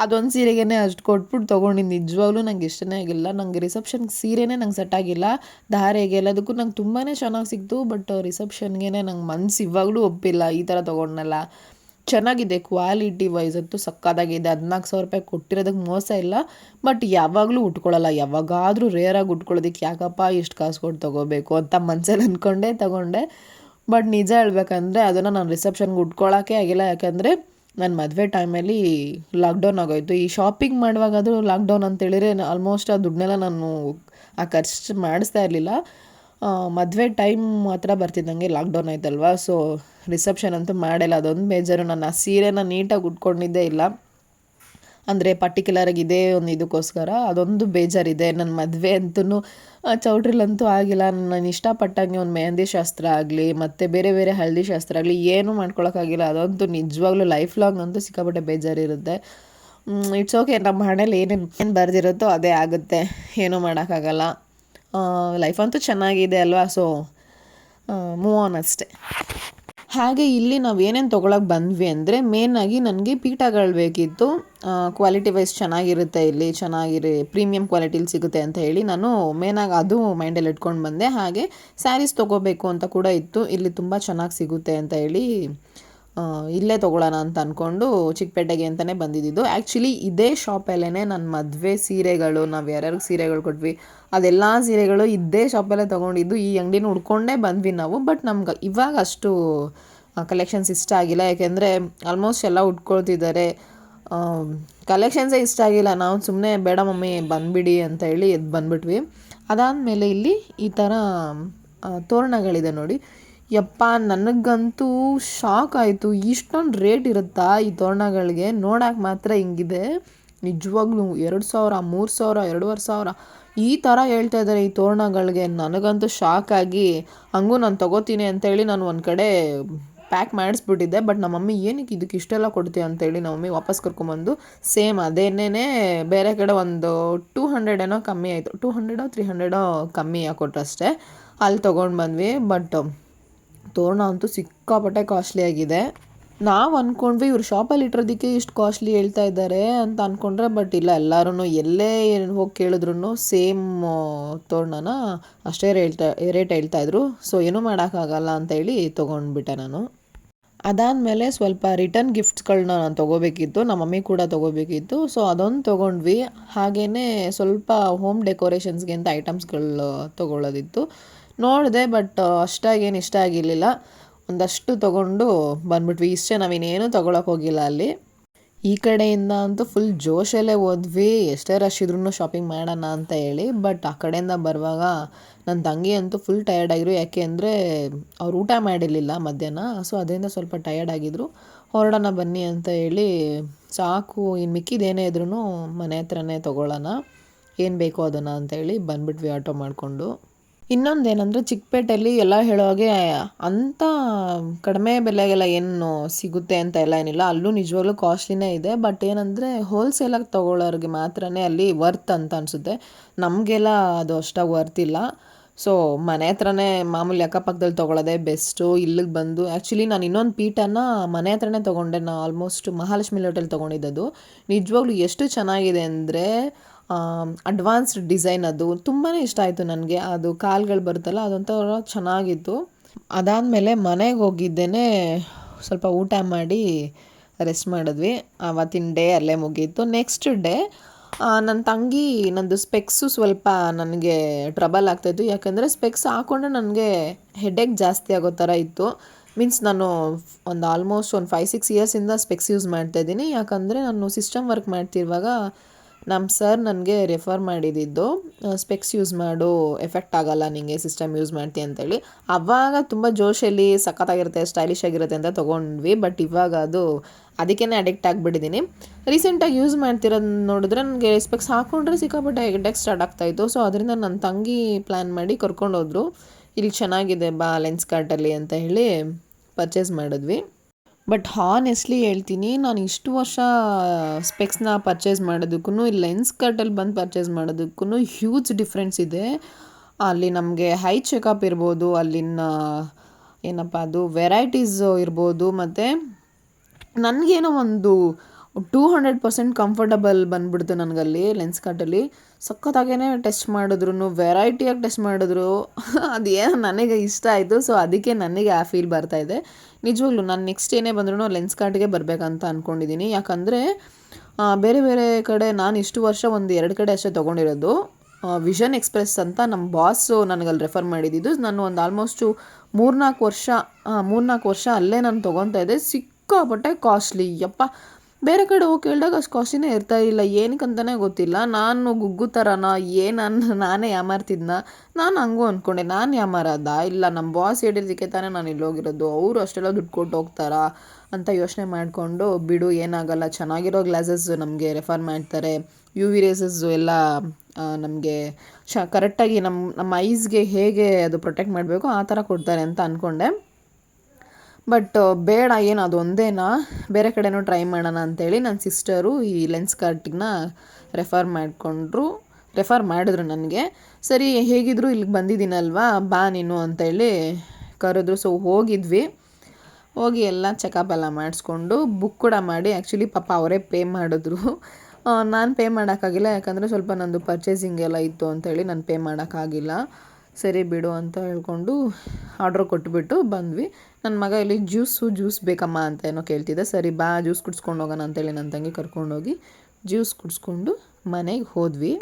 ಅದೊಂದು ಸೀರೆಗೇ ಅಷ್ಟು ಕೊಟ್ಬಿಟ್ಟು ತೊಗೊಂಡಿದ್ದು. ನಿಜವಾಗ್ಲೂ ನಂಗೆ ಇಷ್ಟನೇ ಆಗಿಲ್ಲ. ನನಗೆ ರಿಸೆಪ್ಷನ್ಗೆ ಸೀರೆನೇ ನಂಗೆ ಸೆಟ್ ಆಗಿಲ್ಲ. ಧಾರೆಗೆ ಎಲ್ಲದಕ್ಕೂ ನಂಗೆ ತುಂಬಾ ಚೆನ್ನಾಗಿ ಸಿಕ್ತು, ಬಟ್ ರಿಸೆಪ್ಷನ್ಗೆ ನಂಗೆ ಮನಸ್ಸು ಇವಾಗಲೂ ಒಪ್ಪಿಲ್ಲ. ಈ ಥರ ತೊಗೊಂಡನಲ್ಲ, ಚೆನ್ನಾಗಿದೆ, ಕ್ವಾಲಿಟಿ ವೈಸ್ ಅಂತೂ ಸಕ್ಕತ್ತಾಗಿದೆ. 14,000 ರೂಪಾಯಿ ಕೊಟ್ಟಿರೋದಕ್ಕೆ ಮೋಸ ಇಲ್ಲ. ಬಟ್ ಯಾವಾಗಲೂ ಉಟ್ಕೊಳ್ಳಲ್ಲ, ಯಾವಾಗಾದರೂ ರೇರಾಗಿ ಉಟ್ಕೊಳ್ಳೋದಕ್ಕೆ ಯಾಕಪ್ಪ ಇಷ್ಟು ಕಾಸು ಕೊಟ್ಟು ತೊಗೋಬೇಕು ಅಂತ ಮನಸ್ಸಲ್ಲಿ ಅಂದ್ಕೊಂಡೇ ತೊಗೊಂಡೆ. ಬಟ್ ನಿಜ ಹೇಳ್ಬೇಕಂದ್ರೆ ಅದನ್ನು ನಾನು ರಿಸೆಪ್ಷನ್ಗೆ ಉಟ್ಕೊಳ್ಳೋಕ್ಕೆ ಆಗಿಲ್ಲ. ಯಾಕಂದರೆ ನನ್ನ ಮದುವೆ ಟೈಮಲ್ಲಿ ಲಾಕ್ಡೌನ್ ಆಗೋಯಿತು. ಈ ಶಾಪಿಂಗ್ ಮಾಡುವಾಗಾದರೂ ಲಾಕ್ಡೌನ್ ಅಂತೇಳಿದರೆ ಆಲ್ಮೋಸ್ಟ್ ಆ ದುಡ್ಡನ್ನೆಲ್ಲ ನಾನು ಖರ್ಚು ಮಾಡಿಸ್ತಾ ಇರಲಿಲ್ಲ. ಮದುವೆ ಟೈಮ್ ಮಾತ್ರ ಬರ್ತಿದ್ದಂಗೆ ಲಾಕ್ಡೌನ್ ಆಯ್ತಲ್ವ, ಸೊ ರಿಸೆಪ್ಷನ್ ಅಂತೂ ಮಾಡಿಲ್ಲ. ಅದೊಂದು ಬೇಜಾರು. ನಾನು ಆ ಸೀರೆನ ನೀಟಾಗಿ ಉಟ್ಕೊಂಡಿದ್ದೇ ಇಲ್ಲ, ಅಂದರೆ ಪರ್ಟಿಕ್ಯುಲರಾಗಿ ಇದೇ ಒಂದು ಇದಕ್ಕೋಸ್ಕರ ಅದೊಂದು ಬೇಜಾರಿದೆ. ನನ್ನ ಮದುವೆ ಅಂತೂ ಚೌಟ್ರಿಲಂತೂ ಆಗಿಲ್ಲ. ನಾನು ಇಷ್ಟಪಟ್ಟಂಗೆ ಒಂದು ಮೆಹಂದಿ ಶಾಸ್ತ್ರ ಆಗಲಿ ಮತ್ತು ಬೇರೆ ಬೇರೆ ಹಳದಿ ಶಾಸ್ತ್ರ ಆಗಲಿ ಏನೂ ಮಾಡ್ಕೊಳಕ್ಕಾಗಿಲ್ಲ. ಅದಂತೂ ನಿಜವಾಗ್ಲೂ ಲೈಫ್ ಲಾಂಗ್ ಅಂತೂ ಸಿಕ್ಕಾಪಟ್ಟೆ ಬೇಜಾರಿರುತ್ತೆ. ಇಟ್ಸ್ ಓಕೆ, ನಮ್ಮ ಹಣೆಯಲ್ಲಿ ಏನೇನು ಬರೆದಿರುತ್ತೋ ಅದೇ ಆಗುತ್ತೆ, ಏನೂ ಮಾಡೋಕ್ಕಾಗಲ್ಲ. ಲೈಫ್ ಅಂತೂ ಚೆನ್ನಾಗಿದೆ ಅಲ್ವಾ, ಸೊ ಮೂವ್ ಆನ್ ಅಷ್ಟೆ. ಹಾಗೆ ಇಲ್ಲಿ ನಾವು ಏನೇನು ತೊಗೊಳಕ್ಕೆ ಬಂದ್ವಿ ಅಂದರೆ ಮೇಯ್ನಾಗಿ ನನಗೆ ಪೀಠಗಳು ಬೇಕಿತ್ತು. ಕ್ವಾಲಿಟಿ ವೈಸ್ ಚೆನ್ನಾಗಿರುತ್ತೆ, ಇಲ್ಲಿ ಚೆನ್ನಾಗಿರಿ ಪ್ರೀಮಿಯಂ ಕ್ವಾಲಿಟಿಲಿ ಸಿಗುತ್ತೆ ಅಂತ ಹೇಳಿ ನಾನು ಮೇಯ್ನಾಗಿ ಅದು ಮೈಂಡಲ್ಲಿ ಇಟ್ಕೊಂಡು ಬಂದೆ. ಹಾಗೆ ಸ್ಯಾರೀಸ್ ತೊಗೋಬೇಕು ಅಂತ ಕೂಡ ಇತ್ತು, ಇಲ್ಲಿ ತುಂಬ ಚೆನ್ನಾಗಿ ಸಿಗುತ್ತೆ ಅಂತ ಹೇಳಿ ಇಲ್ಲೇ ತೊಗೊಳ್ಳೋಣ ಅಂತ ಅಂದ್ಕೊಂಡು ಚಿಕ್ಕಪೇಟೆಗೆ ಅಂತಲೇ ಬಂದಿದ್ದು. ಆ್ಯಕ್ಚುಲಿ ಇದೇ ಶಾಪಲ್ಲೇ ನನ್ನ ಮದುವೆ ಸೀರೆಗಳು, ನಾವು ಯಾರ್ಯಾರಿಗೆ ಸೀರೆಗಳು ಕೊಟ್ವಿ ಅದೆಲ್ಲ ಸೀರೆಗಳು ಇದೇ ಶಾಪಲ್ಲೇ ತೊಗೊಂಡಿದ್ದು. ಈ ಅಂಗಡಿನ ಹುಡ್ಕೊಂಡೇ ಬಂದ್ವಿ ನಾವು. ಬಟ್ ನಮ್ಗೆ ಇವಾಗ ಅಷ್ಟು ಕಲೆಕ್ಷನ್ಸ್ ಇಷ್ಟ ಆಗಿಲ್ಲ, ಯಾಕೆಂದರೆ ಆಲ್ಮೋಸ್ಟ್ ಎಲ್ಲ ಉಟ್ಕೊಳ್ತಿದ್ದಾರೆ. ಕಲೆಕ್ಷನ್ಸೇ ಇಷ್ಟ ಆಗಿಲ್ಲ. ನಾವು ಸುಮ್ಮನೆ ಬೇಡ ಮಮ್ಮಿ ಬಂದುಬಿಡಿ ಅಂತ ಹೇಳಿ ಎದ್ದು ಬಂದುಬಿಟ್ವಿ. ಅದಾದಮೇಲೆ ಇಲ್ಲಿ ಈ ಥರ ತೋರಣಗಳಿದೆ ನೋಡಿ. ಯಪ್ಪ, ನನಗಂತೂ ಶಾಕ್ ಆಯಿತು, ಇಷ್ಟೊಂದು ರೇಟ್ ಇರುತ್ತಾ ಈ ತೋರಣಗಳಿಗೆ? ನೋಡೋಕೆ ಮಾತ್ರ ಹಿಂಗಿದೆ, ನಿಜವಾಗ್ಲೂ 2,000, 3,000, 2,500 ಈ ಥರ ಹೇಳ್ತಾ ಇದ್ದಾರೆ ಈ ತೋರಣಗಳಿಗೆ. ನನಗಂತೂ ಶಾಕ್ ಆಗಿ ಹಂಗೂ ನಾನು ತೊಗೋತೀನಿ ಅಂತೇಳಿ ನಾನು ಒಂದು ಕಡೆ ಪ್ಯಾಕ್ ಮಾಡಿಸ್ಬಿಟ್ಟಿದ್ದೆ. ಬಟ್ ನಮ್ಮ ಮಮ್ಮಿ ಏನಕ್ಕೆ ಇದಕ್ಕೆ ಇಷ್ಟೆಲ್ಲ ಕೊಡ್ತೀಯ ಅಂತೇಳಿ ನಮ್ಮ ಮಮ್ಮಿ ವಾಪಸ್ ಕರ್ಕೊಂಬಂದು ಸೇಮ್ ಅದೇನೇ ಬೇರೆ ಕಡೆ ಒಂದು 200 ಏನೋ ಕಮ್ಮಿ ಆಯಿತು, 200 300 ಕಮ್ಮಿ ಕೊಟ್ಟರಷ್ಟೇ, ಅಲ್ಲಿ ತೊಗೊಂಡು ಬಂದ್ವಿ. ಬಟ್ ತೋರಣ ಅಂತೂ ಸಿಕ್ಕಾಪಟ್ಟೆ ಕಾಸ್ಟ್ಲಿ ಆಗಿದೆ. ನಾವು ಅಂದ್ಕೊಂಡ್ವಿ ಇವ್ರು ಶಾಪಲ್ಲಿ ಇಟ್ಟಿರೋದಕ್ಕೆ ಇಷ್ಟು ಕಾಸ್ಟ್ಲಿ ಹೇಳ್ತಾ ಇದ್ದಾರೆ ಅಂತ ಅಂದ್ಕೊಂಡ್ರೆ, ಬಟ್ ಇಲ್ಲ, ಎಲ್ಲರೂ ಎಲ್ಲೇ ಹೋಗಿ ಕೇಳಿದ್ರು ಸೇಮ್ ತೋರಣನ ಅಷ್ಟೇ ರೇಟ್ ಹೇಳ್ತಾಯಿದ್ರು. ಸೊ ಏನೂ ಮಾಡೋಕ್ಕಾಗಲ್ಲ ಅಂತೇಳಿ ತೊಗೊಂಡ್ಬಿಟ್ಟೆ ನಾನು. ಅದಾದಮೇಲೆ ಸ್ವಲ್ಪ ರಿಟರ್ನ್ ಗಿಫ್ಟ್ಸ್ಗಳನ್ನ ನಾನು ತೊಗೋಬೇಕಿತ್ತು, ನಮ್ಮ ಮಮ್ಮಿ ಕೂಡ ತೊಗೋಬೇಕಿತ್ತು. ಸೊ ಅದೊಂದು ತೊಗೊಂಡ್ವಿ. ಹಾಗೆಯೇ ಸ್ವಲ್ಪ ಹೋಮ್ ಡೆಕೋರೇಷನ್ಸ್ಗೆ ಅಂತ ಐಟಮ್ಸ್ಗಳು ತೊಗೊಳ್ಳೋದಿತ್ತು. ನೋಡಿದೆ, ಬಟ್ ಅಷ್ಟಾಗೇನು ಇಷ್ಟ ಆಗಿರಲಿಲ್ಲ. ಒಂದಷ್ಟು ತೊಗೊಂಡು ಬಂದ್ಬಿಟ್ವಿ. ಇಷ್ಟೇ, ನಾವಿನ್ನೇನು ತೊಗೊಳಕ್ಕೆ ಹೋಗಿಲ್ಲ ಅಲ್ಲಿ. ಈ ಕಡೆಯಿಂದ ಅಂತೂ ಫುಲ್ ಜೋಶಲ್ಲೇ ಹೋದ್ವಿ, ಎಷ್ಟೇ ರಶ್ ಇದ್ರೂ ಶಾಪಿಂಗ್ ಮಾಡೋಣ ಅಂತ ಹೇಳಿ. ಬಟ್ ಆ ಕಡೆಯಿಂದ ಬರುವಾಗ ನನ್ನ ತಂಗಿ ಅಂತೂ ಫುಲ್ ಟಯರ್ಡ್ ಆಗಿದ್ರು. ಯಾಕೆ ಅಂದರೆ ಅವ್ರು ಊಟ ಮಾಡಿರಲಿಲ್ಲ ಮಧ್ಯಾಹ್ನ. ಸೊ ಅದರಿಂದ ಸ್ವಲ್ಪ ಟಯರ್ಡ್ ಆಗಿದ್ರು. ಹೊರಡೋಣ ಬನ್ನಿ ಅಂತ ಹೇಳಿ, ಸಾಕು ಇನ್ನು ಮಿಕ್ಕಿದೇನೇ ಇದ್ರೂ ಮನೆ ಹತ್ರನೇ ತೊಗೊಳ್ಳೋಣ, ಏನು ಬೇಕೋ ಅದನ್ನು ಅಂತೇಳಿ ಬಂದ್ಬಿಟ್ವಿ ಆಟೋ ಮಾಡಿಕೊಂಡು. ಇನ್ನೊಂದೇನೆಂದರೆ ಚಿಕ್ಕಪೇಟೆಯಲ್ಲಿ ಎಲ್ಲ ಹೇಳೋ ಹಾಗೆ ಅಂಥ ಕಡಿಮೆ ಬೆಲೆಗೆಲ್ಲ ಏನು ಸಿಗುತ್ತೆ ಅಂತ ಎಲ್ಲ ಏನಿಲ್ಲ. ಅಲ್ಲೂ ನಿಜವಾಗ್ಲೂ ಕಾಸ್ಟ್ಲಿನೇ ಇದೆ. ಬಟ್ ಏನಂದರೆ ಹೋಲ್ಸೇಲಾಗಿ ತೊಗೊಳ್ಳೋರಿಗೆ ಮಾತ್ರನೇ ಅಲ್ಲಿ ವರ್ತ್ ಅಂತ ಅನಿಸುತ್ತೆ. ನಮಗೆಲ್ಲ ಅದು ಅಷ್ಟಾಗಿ ವರ್ತಿಲ್ಲ. ಸೊ ಮನೆ ಹತ್ರನೇ ಮಾಮೂಲಿ ಅಕ್ಕಪಕ್ಕದಲ್ಲಿ ತೊಗೊಳ್ಳೋದೇ ಬೆಸ್ಟು. ಇಲ್ಲಿಗೆ ಬಂದು ಆ್ಯಕ್ಚುಲಿ ನಾನು ಇನ್ನೊಂದು ಪೀಠನ ಮನೆ ಹತ್ರನೇ ತೊಗೊಂಡೆ. ನಾನು ಆಲ್ಮೋಸ್ಟ್ ಮಹಾಲಕ್ಷ್ಮಿ ಹೋಟೆಲ್ ತೊಗೊಂಡಿದ್ದದು. ನಿಜವಾಗ್ಲೂ ಎಷ್ಟು ಚೆನ್ನಾಗಿದೆ ಅಂದರೆ ಅಡ್ವಾನ್ಸ್ಡ್ ಡಿಸೈನ್, ಅದು ತುಂಬಾ ಇಷ್ಟ ಆಯಿತು ನನಗೆ. ಅದು ಕಾಲ್ಗಳು ಬರುತ್ತಲ್ಲ, ಅದೊಂಥರ ಚೆನ್ನಾಗಿತ್ತು. ಅದಾದಮೇಲೆ ಮನೆಗೆ ಹೋಗಿದ್ದೇನೆ, ಸ್ವಲ್ಪ ಊಟ ಮಾಡಿ ರೆಸ್ಟ್ ಮಾಡಿದ್ವಿ. ಆವತ್ತಿನ ಡೇ ಅಲ್ಲೇ ಮುಗೀತು. ನೆಕ್ಸ್ಟ್ ಡೇ ನನ್ನ ತಂಗಿ, ನಂದು ಸ್ಪೆಕ್ಸು ಸ್ವಲ್ಪ ನನಗೆ ಟ್ರಬಲ್ ಆಗ್ತಾಯಿತ್ತು. ಯಾಕಂದರೆ ಸ್ಪೆಕ್ಸ್ ಹಾಕ್ಕೊಂಡ್ರೆ ನನಗೆ ಹೆಡೇಕ್ ಜಾಸ್ತಿ ಆಗೋ ಥರ ಇತ್ತು. ಮೀನ್ಸ್ ನಾನು ಆಲ್ಮೋಸ್ಟ್ 5-6 ಇಯರ್ಸಿಂದ ಸ್ಪೆಕ್ಸ್ ಯೂಸ್ ಮಾಡ್ತಾಯಿದ್ದೀನಿ. ಯಾಕಂದರೆ ನಾನು ಸಿಸ್ಟಮ್ ವರ್ಕ್ ಮಾಡ್ತಿರುವಾಗ ನಮ್ಮ ಸರ್ ನನಗೆ ರೆಫರ್ ಮಾಡಿದ್ದು, ಸ್ಪೆಕ್ಸ್ ಯೂಸ್ ಮಾಡು, ಎಫೆಕ್ಟ್ ಆಗೋಲ್ಲ ನಿಮಗೆ ಸಿಸ್ಟಮ್ ಯೂಸ್ ಮಾಡ್ತೀಯ ಅಂತೇಳಿ. ಆವಾಗ ತುಂಬ ಜೋಶಲ್ಲಿ ಸಖತ್ತಾಗಿರುತ್ತೆ, ಸ್ಟೈಲಿಶ್ ಆಗಿರುತ್ತೆ ಅಂತ ತೊಗೊಂಡ್ವಿ. ಬಟ್ ಇವಾಗ ಅದಕ್ಕೇ ಅಡಿಕ್ಟ್ ಆಗಿಬಿಟ್ಟಿದ್ದೀನಿ. ರೀಸೆಂಟಾಗಿ ಯೂಸ್ ಮಾಡ್ತಿರೋದು ನೋಡಿದ್ರೆ ನನಗೆ ಸ್ಪೆಕ್ಸ್ ಹಾಕ್ಕೊಂಡ್ರೆ ಸಿಕ್ಕಾಪಟ್ಟೆ ಹೆಡ್ಡೇಕ್ ಸ್ಟಾರ್ಟ್ ಆಗ್ತಾಯಿತ್ತು. ಸೊ ಅದರಿಂದ ನನ್ನ ತಂಗಿ ಪ್ಲ್ಯಾನ್ ಮಾಡಿ ಕರ್ಕೊಂಡೋದ್ರು. ಇಲ್ಲಿ ಚೆನ್ನಾಗಿದೆ ಬಾ ಲೆನ್ಸ್ ಕಾರ್ಟಲ್ಲಿ ಅಂತ ಹೇಳಿ ಪರ್ಚೇಸ್ ಮಾಡಿದ್ವಿ. ಬಟ್ ಹಾನೆಸ್ಟ್ಲಿ ಹೇಳ್ತೀನಿ, ನಾನು ಇಷ್ಟು ವರ್ಷ ಸ್ಪೆಕ್ಸ್ನ ಪರ್ಚೇಸ್ ಮಾಡೋದಕ್ಕೂ ಇಲ್ಲಿ ಲೆನ್ಸ್ ಕಟ್ಟಲ್ಲಿ ಬಂದು ಪರ್ಚೇಸ್ ಮಾಡೋದಕ್ಕೂ ಹ್ಯೂಜ್ ಡಿಫ್ರೆನ್ಸ್ ಇದೆ. ಅಲ್ಲಿ ನಮಗೆ ಹೈ ಚೆಕಪ್ ಇರ್ಬೋದು, ಅಲ್ಲಿನ ಅದು ವೆರೈಟೀಸ್ ಇರ್ಬೋದು, ಮತ್ತು ನನಗೇನೋ ಒಂದು 200% ಕಂಫರ್ಟಬಲ್ ಬಂದುಬಿಡ್ತು ನನಗಲ್ಲಿ ಲೆನ್ಸ್ ಕಟ್ಟಲ್ಲಿ. ಸಖತ್ತಾಗೇ ಟೆಸ್ಟ್ ಮಾಡಿದ್ರು, ವೆರೈಟಿಯಾಗಿ ಟೆಸ್ಟ್ ಮಾಡಿದ್ರು. ಅದೇನೋ ನನಗೆ ಇಷ್ಟ ಆಯಿತು. ಸೊ ಅದಕ್ಕೆ ನನಗೆ ಆ ಫೀಲ್ ಬರ್ತಾಯಿದೆ. ನಿಜವಾಗ್ಲೂ ನಾನು ನೆಕ್ಸ್ಟ್ ಏನೇ ಬಂದ್ರೂ ಲೆನ್ಸ್ ಕಾರ್ಟ್ಗೆ ಬರಬೇಕಂತ ಅಂದ್ಕೊಂಡಿದ್ದೀನಿ. ಯಾಕಂದರೆ ಬೇರೆ ಬೇರೆ ಕಡೆ ನಾನು ಇಷ್ಟು ವರ್ಷ 1-2 ಕಡೆ ಅಷ್ಟೇ ತೊಗೊಂಡಿರೋದು. ವಿಷನ್ ಎಕ್ಸ್ಪ್ರೆಸ್ ಅಂತ ನಮ್ಮ ಬಾಸು ನನಗಲ್ಲಿ ರೆಫರ್ ಮಾಡಿದ್ದು. ನಾನು ಒಂದು ಆಲ್ಮೋಸ್ಟು 3-4 ವರ್ಷ ಅಲ್ಲೇ ನಾನು ತೊಗೊತಾ ಇದ್ದೆ. ಸಿಕ್ಕಾಪಟ್ಟೆ ಕಾಸ್ಟ್ಲಿ. ಯಪ್ಪ, ಬೇರೆ ಕಡೆ ಹೋಗಿ ಕೇಳಿದಾಗ ಅಷ್ಟು ಕಾಸ್ಟ್ಲಿನೇ ಇರ್ತಾಯಿಲ್ಲ. ಏನಕ್ಕಂತಲೇ ಗೊತ್ತಿಲ್ಲ. ನಾನು ಗುಗ್ಗು ಥರನಾ ನಾನೇ ಯಾಮಾರ್ತಿದ್ನ? ನಾನು ಹಂಗೂ ಅಂದ್ಕೊಂಡೆ. ನಾನು ಯಾಮಾರದ? ಇಲ್ಲ, ನಮ್ಮ ಬಾಸ್ ಹೇಳಿದ್ದಕ್ಕೆ ತಾನೇ ನಾನು ಇಲ್ಲಿ ಹೋಗಿರೋದು. ಅವರು ಅಷ್ಟೆಲ್ಲ ದುಡ್ಡು ಕೊಟ್ಟು ಹೋಗ್ತಾರಾ ಅಂತ ಯೋಚನೆ ಮಾಡಿಕೊಂಡು, ಬಿಡು ಏನಾಗಲ್ಲ, ಚೆನ್ನಾಗಿರೋ ಗ್ಲಾಸಸ್ ನಮಗೆ ರೆಫರ್ ಮಾಡ್ತಾರೆ. UV ರೇಸಸ್ಸು ಎಲ್ಲ ನಮಗೆ ಕರೆಕ್ಟಾಗಿ ನಮ್ಮ ಐಸ್ಗೆ ಹೇಗೆ ಅದು ಪ್ರೊಟೆಕ್ಟ್ ಮಾಡಬೇಕು ಆ ಥರ ಕೊಡ್ತಾರೆ ಅಂತ ಅಂದ್ಕೊಂಡೆ. ಬಟ್ ಬೇಡ, ಏನು ಅದೊಂದೇನಾ, ಬೇರೆ ಕಡೆನೂ ಟ್ರೈ ಮಾಡೋಣ ಅಂತೇಳಿ ನನ್ನ ಸಿಸ್ಟರು ಈ ಲೆನ್ಸ್ ಕಾರ್ಟಿನ ರೆಫರ್ ಮಾಡಿದ್ರು ನನಗೆ. ಸರಿ, ಹೇಗಿದ್ರು ಇಲ್ಲಿಗೆ ಬಂದಿದ್ದೀನಲ್ವಾ, ಬಾ ನೀನು ಅಂತೇಳಿ ಕರೆದ್ರು. ಸೊ ಹೋಗಿ ಎಲ್ಲ ಚೆಕಪ್ ಎಲ್ಲ ಮಾಡಿಸ್ಕೊಂಡು ಬುಕ್ ಕೂಡ ಮಾಡಿ, ಆ್ಯಕ್ಚುಲಿ ಪಾಪ ಅವರೇ ಪೇ ಮಾಡಿದ್ರು. ನಾನು ಪೇ ಮಾಡೋಕ್ಕಾಗಿಲ್ಲ, ಯಾಕಂದರೆ ಸ್ವಲ್ಪ ನಂದು ಪರ್ಚೇಸಿಂಗ್ ಎಲ್ಲ ಇತ್ತು ಅಂತೇಳಿ ನಾನು ಪೇ ಮಾಡೋಕ್ಕಾಗಿಲ್ಲ. ಸರಿ ಬಿಡು ಅಂತ ಹೇಳ್ಕೊಂಡು ಆರ್ಡ್ರ್ ಕೊಟ್ಬಿಟ್ಟು ಬಂದ್ವಿ. ನನ್ನ ಮಗ ಇಲ್ಲಿ ಜ್ಯೂಸ್ ಬೇಕಮ್ಮ ಅಂತ ಏನೋ ಕೇಳ್ತಿದ್ದೆ. ಸರಿ ಬಾ ಜ್ಯೂಸ್ ಕುಡಿಸ್ಕೊಂಡು ಹೋಗೋಣ ಅಂತೇಳಿ ನನ್ನ ತಂಗಿ ಕರ್ಕೊಂಡೋಗಿ ಜ್ಯೂಸ್ ಕುಡಿಸ್ಕೊಂಡು ಮನೆಗೆ ಹೋದ್ವಿ.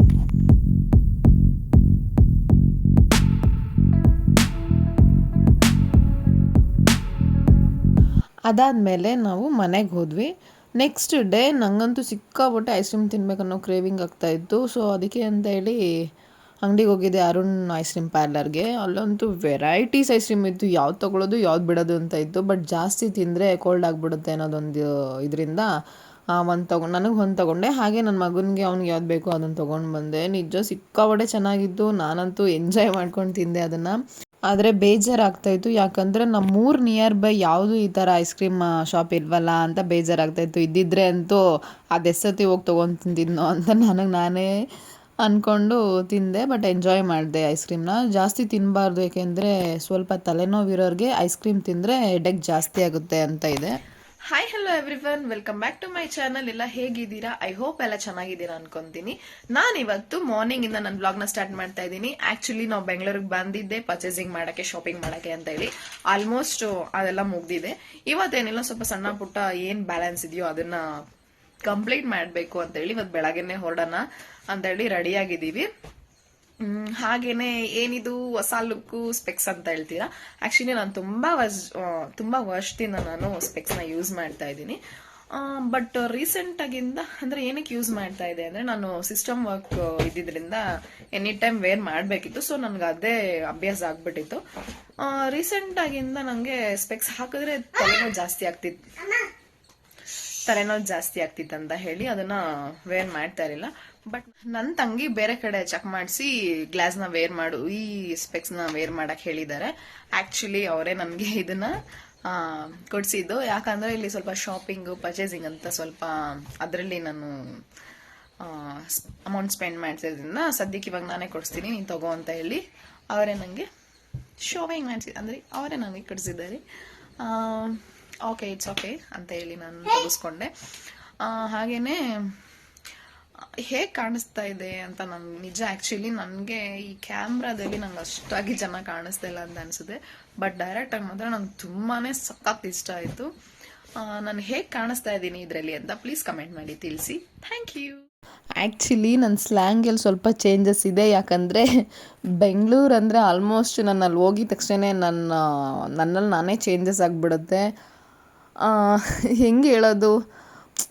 ಅದಾದಮೇಲೆ ನಾವು ಮನೆಗೆ ಹೋದ್ವಿ. ನೆಕ್ಸ್ಟ್ ಡೇ ನನಗಂತೂ ಸಿಕ್ಕಾಪಟ್ಟೆ ಐಸ್ ಕ್ರೀಮ್ ತಿನ್ಬೇಕನ್ನೋ ಕ್ರೇವಿಂಗ್ ಆಗ್ತಾಯಿತ್ತು. ಸೊ ಅದಕ್ಕೆ ಅಂತ ಹೇಳಿ ಅಂಗಡಿಗೆ ಹೋಗಿದ್ದೆ, ಅರುಣ್ ಐಸ್ ಕ್ರೀಮ್ ಪಾರ್ಲರ್ಗೆ. ಅಲ್ಲಂತೂ ವೆರೈಟೀಸ್ ಐಸ್ ಕ್ರೀಮ್ ಇತ್ತು, ಯಾವ್ದು ತೊಗೊಳ್ಳೋದು ಯಾವ್ದು ಬಿಡೋದು ಅಂತ ಇತ್ತು. ಬಟ್ ಜಾಸ್ತಿ ತಿಂದರೆ ಕೋಲ್ಡ್ ಆಗಿಬಿಡುತ್ತೆ ಅನ್ನೋದೊಂದು ಇದರಿಂದ ನನಗೆ ಒಂದು ತೊಗೊಂಡೆ. ಹಾಗೆ ನನ್ನ ಮಗನಿಗೆ ಅವ್ನಿಗೆ ಯಾವ್ದು ಬೇಕೋ ಅದನ್ನು ತೊಗೊಂಡು ಬಂದೆ. ನಿಜ ಸಿಕ್ಕಾಪಟ್ಟೆ ಚೆನ್ನಾಗಿತ್ತು. ನಾನಂತೂ ಎಂಜಾಯ್ ಮಾಡ್ಕೊಂಡು ತಿಂದೆ ಅದನ್ನು. ಆದರೆ ಬೇಜಾರಾಗ್ತಾಯಿತ್ತು, ಯಾಕಂದರೆ ನಮ್ಮೂರು ನಿಯರ್ ಬೈ ಯಾವುದು ಈ ಥರ ಐಸ್ ಕ್ರೀಮ್ ಶಾಪ್ ಇಲ್ವಲ್ಲ ಅಂತ ಬೇಜಾರಾಗ್ತಾಯಿತ್ತು. ಇದ್ದಿದ್ರೆ ಅಂತೂ ಅದೆಷ್ಟೊತ್ತಿ ಹೋಗಿ ತೊಗೊಂಡು ತಿಂತಿದ್ನೋ ಅಂತ ನಾನೇ ಅಂದ್ಕೊಂಡು ತಿಂದೆ. ಬಟ್ ಎಂಜಾಯ್ ಮಾಡಿದೆ ಐಸ್ ಕ್ರೀಮ್ನ. ಜಾಸ್ತಿ ತಿನ್ನಬಾರ್ದು, ಏಕೆಂದರೆ ಸ್ವಲ್ಪ ತಲೆನೋವಿರೋರಿಗೆ ಐಸ್ ಕ್ರೀಮ್ ತಿಂದರೆ ಹೆಡ್ಡೇಕ್ ಜಾಸ್ತಿ ಆಗುತ್ತೆ ಅಂತ ಇದೆ. Hi hello everyone, welcome back to my channel. ಎಲ್ಲ ಹೇಗಿದ್ದೀರಾ? ಐ ಹೋಪ್ ಎಲ್ಲ ಚೆನ್ನಾಗಿದ್ದೀರಾ ಅನ್ಕೊಂತೀನಿ. ನಾನು ಇವತ್ತು ಮಾರ್ನಿಂಗ್ ಇಂದ ನನ್ನ ಬ್ಲಾಗ್ ನ ಸ್ಟಾರ್ಟ್ ಮಾಡ್ತಾ ಇದ್ದೀನಿ. ಆಕ್ಚುಲಿ ನಾವು ಬೆಂಗಳೂರಿಗೆ ಬಂದಿದ್ದೆ ಪರ್ಚೇಸಿಂಗ್ ಮಾಡಕ್ಕೆ, ಶಾಪಿಂಗ್ ಮಾಡಕ್ಕೆ ಅಂತ ಹೇಳಿ. ಆಲ್ಮೋಸ್ಟ್ ಅದೆಲ್ಲ ಮುಗ್ದಿದೆ. ಇವತ್ತೇನಿಲ್ಲ, ಸ್ವಲ್ಪ ಸಣ್ಣ ಪುಟ್ಟ ಏನ್ ಬ್ಯಾಲೆನ್ಸ್ ಇದೆಯೋ ಅದನ್ನ ಕಂಪ್ಲೀಟ್ ಮಾಡ್ಬೇಕು ಅಂತ ಹೇಳಿ ಇವತ್ತು ಬೆಳಗ್ಗೆನೆ ಹೊರಡೋಣ ಅಂತ ಹೇಳಿ ರೆಡಿ ಆಗಿದ್ದೀವಿ. ಹಾಗೇನೆ ಏನಿದು ಹೊಸ ಲುಕ್ಕು ಸ್ಪೆಕ್ಸ್ ಅಂತ ಹೇಳ್ತೀರಾ? ಆಕ್ಚುಲಿ ನಾನು ತುಂಬಾ ವರ್ಷದಿಂದ ನಾನು ಸ್ಪೆಕ್ಸ್ ನ ಯೂಸ್ ಮಾಡ್ತಾ ಇದ್ದೀನಿ. ಬಟ್ ರೀಸೆಂಟ್ ಆಗಿಂದ ಅಂದ್ರೆ ಏನಕ್ಕೆ ಯೂಸ್ ಮಾಡ್ತಾ ಇದೆ ಅಂದ್ರೆ, ನಾನು ಸಿಸ್ಟಮ್ ವರ್ಕ್ ಇದ್ದಿದ್ರಿಂದ ಎನಿ ಟೈಮ್ ವೇರ್ ಮಾಡ್ಬೇಕಿತ್ತು. ಸೊ ನನ್ಗೆ ಅದೇ ಅಭ್ಯಾಸ ಆಗ್ಬಿಟ್ಟಿತ್ತು. ರೀಸೆಂಟ್ ಆಗಿಂದ ನಂಗೆ ಸ್ಪೆಕ್ಸ್ ಹಾಕಿದ್ರೆ ತಲೆನೋವು ಜಾಸ್ತಿ ಆಗ್ತಿತ್ತು ಅಂತ ಹೇಳಿ ಅದನ್ನ ವೇರ್ ಮಾಡ್ತಾ ಇರಲಿಲ್ಲ. ಬಟ್ ನನ್ನ ತಂಗಿ ಬೇರೆ ಕಡೆ ಚೆಕ್ ಮಾಡಿಸಿ ಗ್ಲಾಸ್ ನ ವೇರ್ ಮಾಡು, ಈ ಸ್ಪೆಕ್ಸ್ ನ ವೇರ್ ಮಾಡಕ್ ಹೇಳಿದ್ದಾರೆ. ಆಕ್ಚುಲಿ ಅವರೇ ನನ್ಗೆ ಇದನ್ನ ಕೊಡ್ಸಿದ್ದು. ಯಾಕಂದ್ರೆ ಇಲ್ಲಿ ಸ್ವಲ್ಪ ಶಾಪಿಂಗ್ ಪರ್ಚೇಸಿಂಗ್ ಅಂತ ಸ್ವಲ್ಪ ಅದರಲ್ಲಿ ನಾನು ಅಮೌಂಟ್ ಸ್ಪೆಂಡ್ ಮಾಡ್ತಿದ್ರಿಂದ ಸದ್ಯಕ್ಕೆ ಇವಾಗ ನಾನೇ ಕೊಡಿಸ್ತೀನಿ, ನೀನು ತಗೋ ಅಂತ ಹೇಳಿ ಅವರೇ ನನಗೆ ಶಾಪಿಂಗ್ ಅಂದ್ರೆ ಅವರೇ ನನಗೆ ಕೊಡಿಸಿದ್ದಾರೆ. ಓಕೆ, ಇಟ್ಸ್ ಓಕೆ ಅಂತ ಹೇಳಿ ನಾನು ತಗಿಸ್ಕೊಂಡೆ. ಹಾಗೇನೆ ಹೇಗೆ ಕಾಣಿಸ್ತಾ ಇದೆ ಅಂತ ನಂಗೆ ನಿಜ ಆಕ್ಚುಲಿ ನನಗೆ ಈ ಕ್ಯಾಮ್ರಾದಲ್ಲಿ ನಂಗೆ ಅಷ್ಟಾಗಿ ಚೆನ್ನಾಗಿ ಕಾಣಿಸ್ತಾ ಇಲ್ಲ ಅಂತ ಅನ್ಸುತ್ತೆ. ಬಟ್ ಡೈರೆಕ್ಟ್ ಆಗಿ ಮಾತ್ರ ನಂಗೆ ತುಂಬಾನೇ ಸಖತ್ ಇಷ್ಟ ಆಯ್ತು. ನಾನು ಹೇಗೆ ಕಾಣಿಸ್ತಾ ಇದ್ದೀನಿ ಇದರಲ್ಲಿ ಅಂತ ಪ್ಲೀಸ್ ಕಮೆಂಟ್ ಮಾಡಿ ತಿಳಿಸಿ. Thank you. ಆ್ಯಕ್ಚುಲಿ ನನ್ನ ಸ್ಲ್ಯಾಂಗಲ್ಲಿ ಸ್ವಲ್ಪ ಚೇಂಜಸ್ ಇದೆ. ಯಾಕಂದರೆ ಬೆಂಗಳೂರು ಅಂದರೆ ಆಲ್ಮೋಸ್ಟ್ ನಾನು ಅಲ್ಲಿ ಹೋಗಿದ ತಕ್ಷಣ ನನ್ನಲ್ಲಿ ನಾನೇ ಚೇಂಜಸ್ ಆಗಿಬಿಡುತ್ತೆ. ಹೆಂಗೆ ಹೇಳೋದು,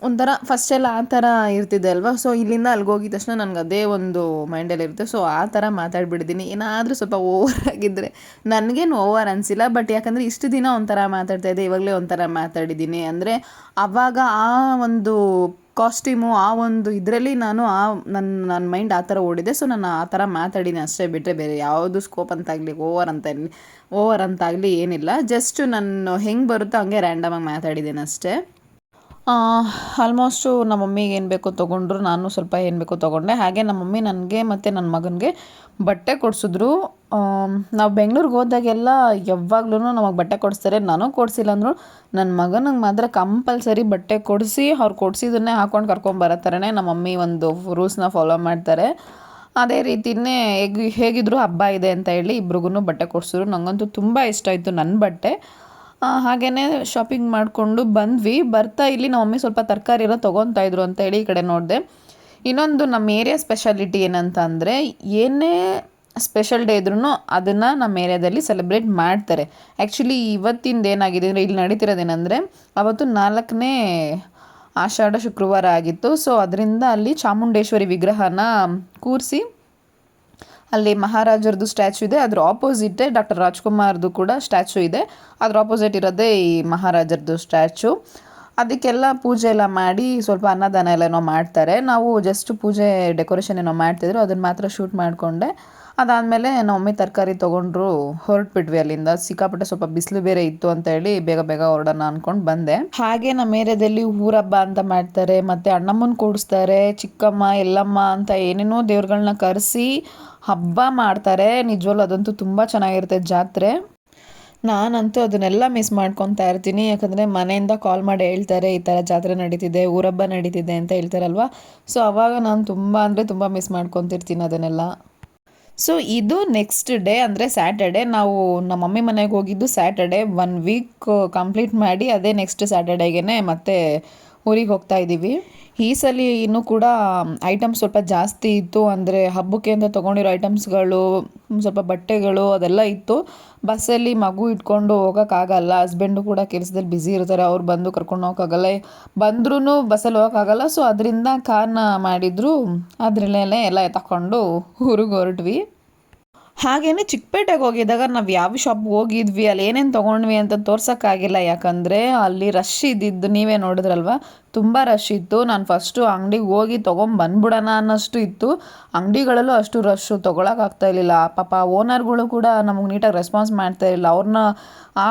ಒಂಥರ ಫಸ್ಟೆಲ್ಲ ಆ ಥರ ಇರ್ತಿದೆ ಅಲ್ವಾ. ಸೊ ಇಲ್ಲಿಂದ ಅಲ್ಲಿಗೆ ಹೋಗಿದ ತಕ್ಷಣ ನನಗೆ ಅದೇ ಒಂದು ಮೈಂಡಲ್ಲಿ ಇರುತ್ತೆ. ಸೊ ಆ ಥರ ಮಾತಾಡ್ಬಿಟ್ಟಿದ್ದೀನಿ. ಏನಾದರೂ ಸ್ವಲ್ಪ ಓವರ್ ಆಗಿದ್ದರೆ ನನಗೇನು ಓವರ್ ಅನಿಸಿಲ್ಲ. ಬಟ್ ಯಾಕಂದರೆ ಇಷ್ಟು ದಿನ ಒಂಥರ ಮಾತಾಡ್ತಾ ಇದ್ದೆ, ಇವಾಗಲೇ ಒಂಥರ ಮಾತಾಡಿದ್ದೀನಿ. ಅಂದರೆ ಆವಾಗ ಆ ಒಂದು ಕಾಸ್ಟ್ಯೂಮು ಆ ಒಂದು ಇದರಲ್ಲಿ ನಾನು ನನ್ನ ಮೈಂಡ್ ಆ ಥರ ಓಡಿದೆ. ಸೊ ನಾನು ಆ ಥರ ಮಾತಾಡಿನಿ ಅಷ್ಟೇ, ಬಿಟ್ಟರೆ ಬೇರೆ ಯಾವುದು ಸ್ಕೋಪ್ ಅಂತಾಗಲಿ ಓವರ್ ಅಂತಾಗಲಿ ಏನಿಲ್ಲ. ಜಸ್ಟ್ ನಾನು ಹೆಂಗೆ ಬರುತ್ತೋ ಹಂಗೆ ರ್ಯಾಂಡಮಾಗಿ ಮಾತಾಡಿದ್ದೇನೆ ಅಷ್ಟೇ. ಆಲ್ಮೋಸ್ಟು ನಮ್ಮ ಮಮ್ಮಿಗೆ ಏನು ಬೇಕೋ ತೊಗೊಂಡ್ರು, ನಾನು ಸ್ವಲ್ಪ ಏನು ಬೇಕೋ ತೊಗೊಂಡೆ. ಹಾಗೆ ನಮ್ಮ ಮಮ್ಮಿ ನನಗೆ ಮತ್ತು ನನ್ನ ಮಗನಿಗೆ ಬಟ್ಟೆ ಕೊಡಿಸಿದ್ರು. ನಾವು ಬೆಂಗ್ಳೂರಿಗೆ ಹೋದಾಗೆಲ್ಲ ಯಾವಾಗ್ಲೂ ನಮಗೆ ಬಟ್ಟೆ ಕೊಡಿಸ್ತಾರೆ. ನನಗೆ ಕೊಡಿಸಿಲ್ಲ ಅಂದರು ನನ್ನ ಮಗನಿಗೆ ಮಾತ್ರ ಕಂಪಲ್ಸರಿ ಬಟ್ಟೆ ಕೊಡಿಸಿ ಅವ್ರು ಕೊಡಿಸಿದನ್ನೇ ಹಾಕ್ಕೊಂಡು ಕರ್ಕೊಂಬರೋ ಥರನೇ ನಮ್ಮ ಮಮ್ಮಿ ಒಂದು ರೂಲ್ಸ್ನ ಫಾಲೋ ಮಾಡ್ತಾರೆ. ಅದೇ ರೀತಿಯೇ ಹೇಗಿದ್ರು ಹಬ್ಬ ಇದೆ ಅಂತ ಹೇಳಿ ಇಬ್ರಿಗೂ ಬಟ್ಟೆ ಕೊಡಿಸಿದ್ರು. ನನಗಂತೂ ತುಂಬ ಇಷ್ಟ ಆಯಿತು ನನ್ನ ಬಟ್ಟೆ. ಹಾಗೆಯೇ ಶಾಪಿಂಗ್ ಮಾಡಿಕೊಂಡು ಬಂದ್ವಿ. ಬರ್ತಾ ಇಲ್ಲಿ ನಮ್ಮ ಮಮ್ಮಿ ಸ್ವಲ್ಪ ತರಕಾರಿ ಎಲ್ಲ ತೊಗೊತಾ ಇದ್ರು ಅಂತ ಹೇಳಿ ಈ ಕಡೆ ನೋಡಿದೆ. ಇನ್ನೊಂದು ನಮ್ಮ ಏರಿಯಾ ಸ್ಪೆಷಾಲಿಟಿ ಏನಂತ ಅಂದರೆ, ಏನೇ ಸ್ಪೆಷಲ್ ಡೇ ಇದ್ರೂ ಅದನ್ನು ನಮ್ಮ ಏರಿಯಾದಲ್ಲಿ ಸೆಲೆಬ್ರೇಟ್ ಮಾಡ್ತಾರೆ. ಆ್ಯಕ್ಚುಲಿ ಇವತ್ತಿಂದ ಏನಾಗಿದೆ ಅಂದರೆ, ಇಲ್ಲಿ ನಡೀತಿರೋದೇನೆಂದರೆ, ಅವತ್ತು 4ನೇ ಆಷಾಢ ಶುಕ್ರವಾರ ಆಗಿತ್ತು. ಸೊ ಅದರಿಂದ ಅಲ್ಲಿ ಚಾಮುಂಡೇಶ್ವರಿ ವಿಗ್ರಹನ ಕೂರಿಸಿ ಅಲ್ಲಿ ಮಹಾರಾಜರದು ಸ್ಟ್ಯಾಚು ಇದೆ. ಅದ್ರ ಆಪೋಸಿಟೇ ಡಾಕ್ಟರ್ ರಾಜ್ಕುಮಾರ್ದು ಕೂಡ ಸ್ಟ್ಯಾಚು ಇದೆ. ಅದ್ರ ಆಪೋಸಿಟ್ ಇರೋದೇ ಈ ಮಹಾರಾಜರದು ಸ್ಟ್ಯಾಚು. ಅದಕ್ಕೆಲ್ಲ ಪೂಜೆ ಎಲ್ಲ ಮಾಡಿ ಸ್ವಲ್ಪ ಅನ್ನದಾನ ಎಲ್ಲ ಏನೋ ಮಾಡ್ತಾರೆ. ನಾವು ಜಸ್ಟ್ ಪೂಜೆ ಡೆಕೋರೇಷನ್ ಏನೋ ಮಾಡ್ತಿದ್ರು, ಅದನ್ನು ಮಾತ್ರ ಶೂಟ್ ಮಾಡಿಕೊಂಡೆ. ಅದಾದಮೇಲೆ ನಮ್ಮ ಮಮ್ಮಿ ತರಕಾರಿ ತೊಗೊಂಡ್ರು, ಹೊರಟ್ಬಿಟ್ವಿ ಅಲ್ಲಿಂದ. ಸಿಕ್ಕಾಪಟ್ಟೆ ಸ್ವಲ್ಪ ಬಿಸಿಲು ಬೇರೆ ಇತ್ತು ಅಂತ ಹೇಳಿ ಬೇಗ ಬೇಗ ಹೊರಡೋಣ ಅಂದ್ಕೊಂಡು ಬಂದೆ. ಹಾಗೆ ನಮ್ಮ ಏರಿಯಾದಲ್ಲಿ ಊರಬ್ಬ ಅಂತ ಮಾಡ್ತಾರೆ, ಮತ್ತು ಅಣ್ಣಮ್ಮನ ಕೂಡಿಸ್ತಾರೆ, ಚಿಕ್ಕಮ್ಮ ಎಲ್ಲಮ್ಮ ಅಂತ ಏನೇನೋ ದೇವ್ರುಗಳನ್ನ ಕರೆಸಿ ಹಬ್ಬ ಮಾಡ್ತಾರೆ. ನಿಜವಲ್ಲೂ ಅದಂತೂ ತುಂಬ ಚೆನ್ನಾಗಿರುತ್ತೆ ಜಾತ್ರೆ. ನಾನಂತೂ ಅದನ್ನೆಲ್ಲ ಮಿಸ್ ಮಾಡ್ಕೊತಾ ಇರ್ತೀನಿ. ಯಾಕಂದರೆ ಮನೆಯಿಂದ ಕಾಲ್ ಮಾಡಿ ಹೇಳ್ತಾರೆ, ಈ ಥರ ಜಾತ್ರೆ ನಡೀತಿದೆ, ಊರಬ್ಬ ನಡೀತಿದೆ ಅಂತ ಹೇಳ್ತಾರಲ್ವ. ಸೊ ಅವಾಗ ನಾನು ತುಂಬ ಅಂದರೆ ತುಂಬ ಮಿಸ್ ಮಾಡ್ಕೊತಿರ್ತೀನಿ ಅದನ್ನೆಲ್ಲ. ಸೊ ಇದು ನೆಕ್ಸ್ಟ್ ಡೇ ಅಂದರೆ ಸ್ಯಾಟರ್ಡೆ. ನಾವು ನಮ್ಮ ಮಮ್ಮಿ ಮನೆಗೆ ಹೋಗಿದ್ದು ಸ್ಯಾಟರ್ಡೆ. 1 ವೀಕ್ ಕಂಪ್ಲೀಟ್ ಮಾಡಿ ಅದೇ ನೆಕ್ಸ್ಟ್ ಸ್ಯಾಟರ್ಡೇಗೆ ಮತ್ತೆ ಊರಿಗೆ ಹೋಗ್ತಾ ಇದ್ದೀವಿ. ಈ ಸಲ ಇನ್ನೂ ಕೂಡ ಐಟಮ್ಸ್ ಸ್ವಲ್ಪ ಜಾಸ್ತಿ ಇತ್ತು. ಅಂದರೆ ಹಬ್ಬಕ್ಕೆ ಅಂತ ತೊಗೊಂಡಿರೋ ಐಟಮ್ಸ್ಗಳು, ಸ್ವಲ್ಪ ಬಟ್ಟೆಗಳು ಅದೆಲ್ಲ ಇತ್ತು. ಬಸ್ಸಲ್ಲಿ ಮಗು ಇಟ್ಕೊಂಡು ಹೋಗೋಕ್ಕಾಗಲ್ಲ. ಹಸ್ಬೆಂಡು ಕೂಡ ಕೆಲಸದಲ್ಲಿ ಬ್ಯುಸಿ ಇರ್ತಾರೆ, ಅವ್ರು ಬಂದು ಕರ್ಕೊಂಡು ಹೋಗೋಕ್ಕಾಗಲ್ಲ. ಬಂದ್ರೂ ಬಸ್ಸಲ್ಲಿ ಹೋಗೋಕ್ಕಾಗಲ್ಲ. ಸೊ ಅದರಿಂದ ಕಾರ್ನ ಮಾಡಿದ್ರು, ಅದರಲ್ಲೇ ಎಲ್ಲ ತಗೊಂಡು ಊರಿಗೆ ಹೊರಟ್ವಿ. ಹಾಗೇನೆ ಚಿಕ್ಕಪೇಟೆಗೆ ಹೋಗಿದ್ದಾಗ ನಾವು ಯಾವ ಶಾಪ್ಗೆ ಹೋಗಿದ್ವಿ, ಅಲ್ಲಿ ಏನೇನು ತೊಗೊಂಡ್ವಿ ಅಂತ ತೋರ್ಸೋಕ್ಕಾಗಿಲ್ಲ. ಯಾಕಂದರೆ ಅಲ್ಲಿ ರಶ್ ಇದ್ದಿದ್ದು ನೀವೇ ನೋಡಿದ್ರಲ್ವ, ತುಂಬ ರಶ್ ಇತ್ತು. ನಾನು ಫಸ್ಟು ಅಂಗಡಿಗೆ ಹೋಗಿ ತೊಗೊಂಬಂದ್ಬಿಡೋಣ ಅನ್ನೋಷ್ಟು ಇತ್ತು. ಅಂಗಡಿಗಳಲ್ಲೂ ಅಷ್ಟು ರಶ್ಶು, ತೊಗೊಳಕ್ಕಾಗ್ತಾ ಇರಲಿಲ್ಲ. ಪಾಪ ಓನರ್ಗಳು ಕೂಡ ನಮಗೆ ನೀಟಾಗಿ ರೆಸ್ಪಾನ್ಸ್ ಮಾಡ್ತಾ ಇರಲಿಲ್ಲ. ಅವ್ರನ್ನ ಆ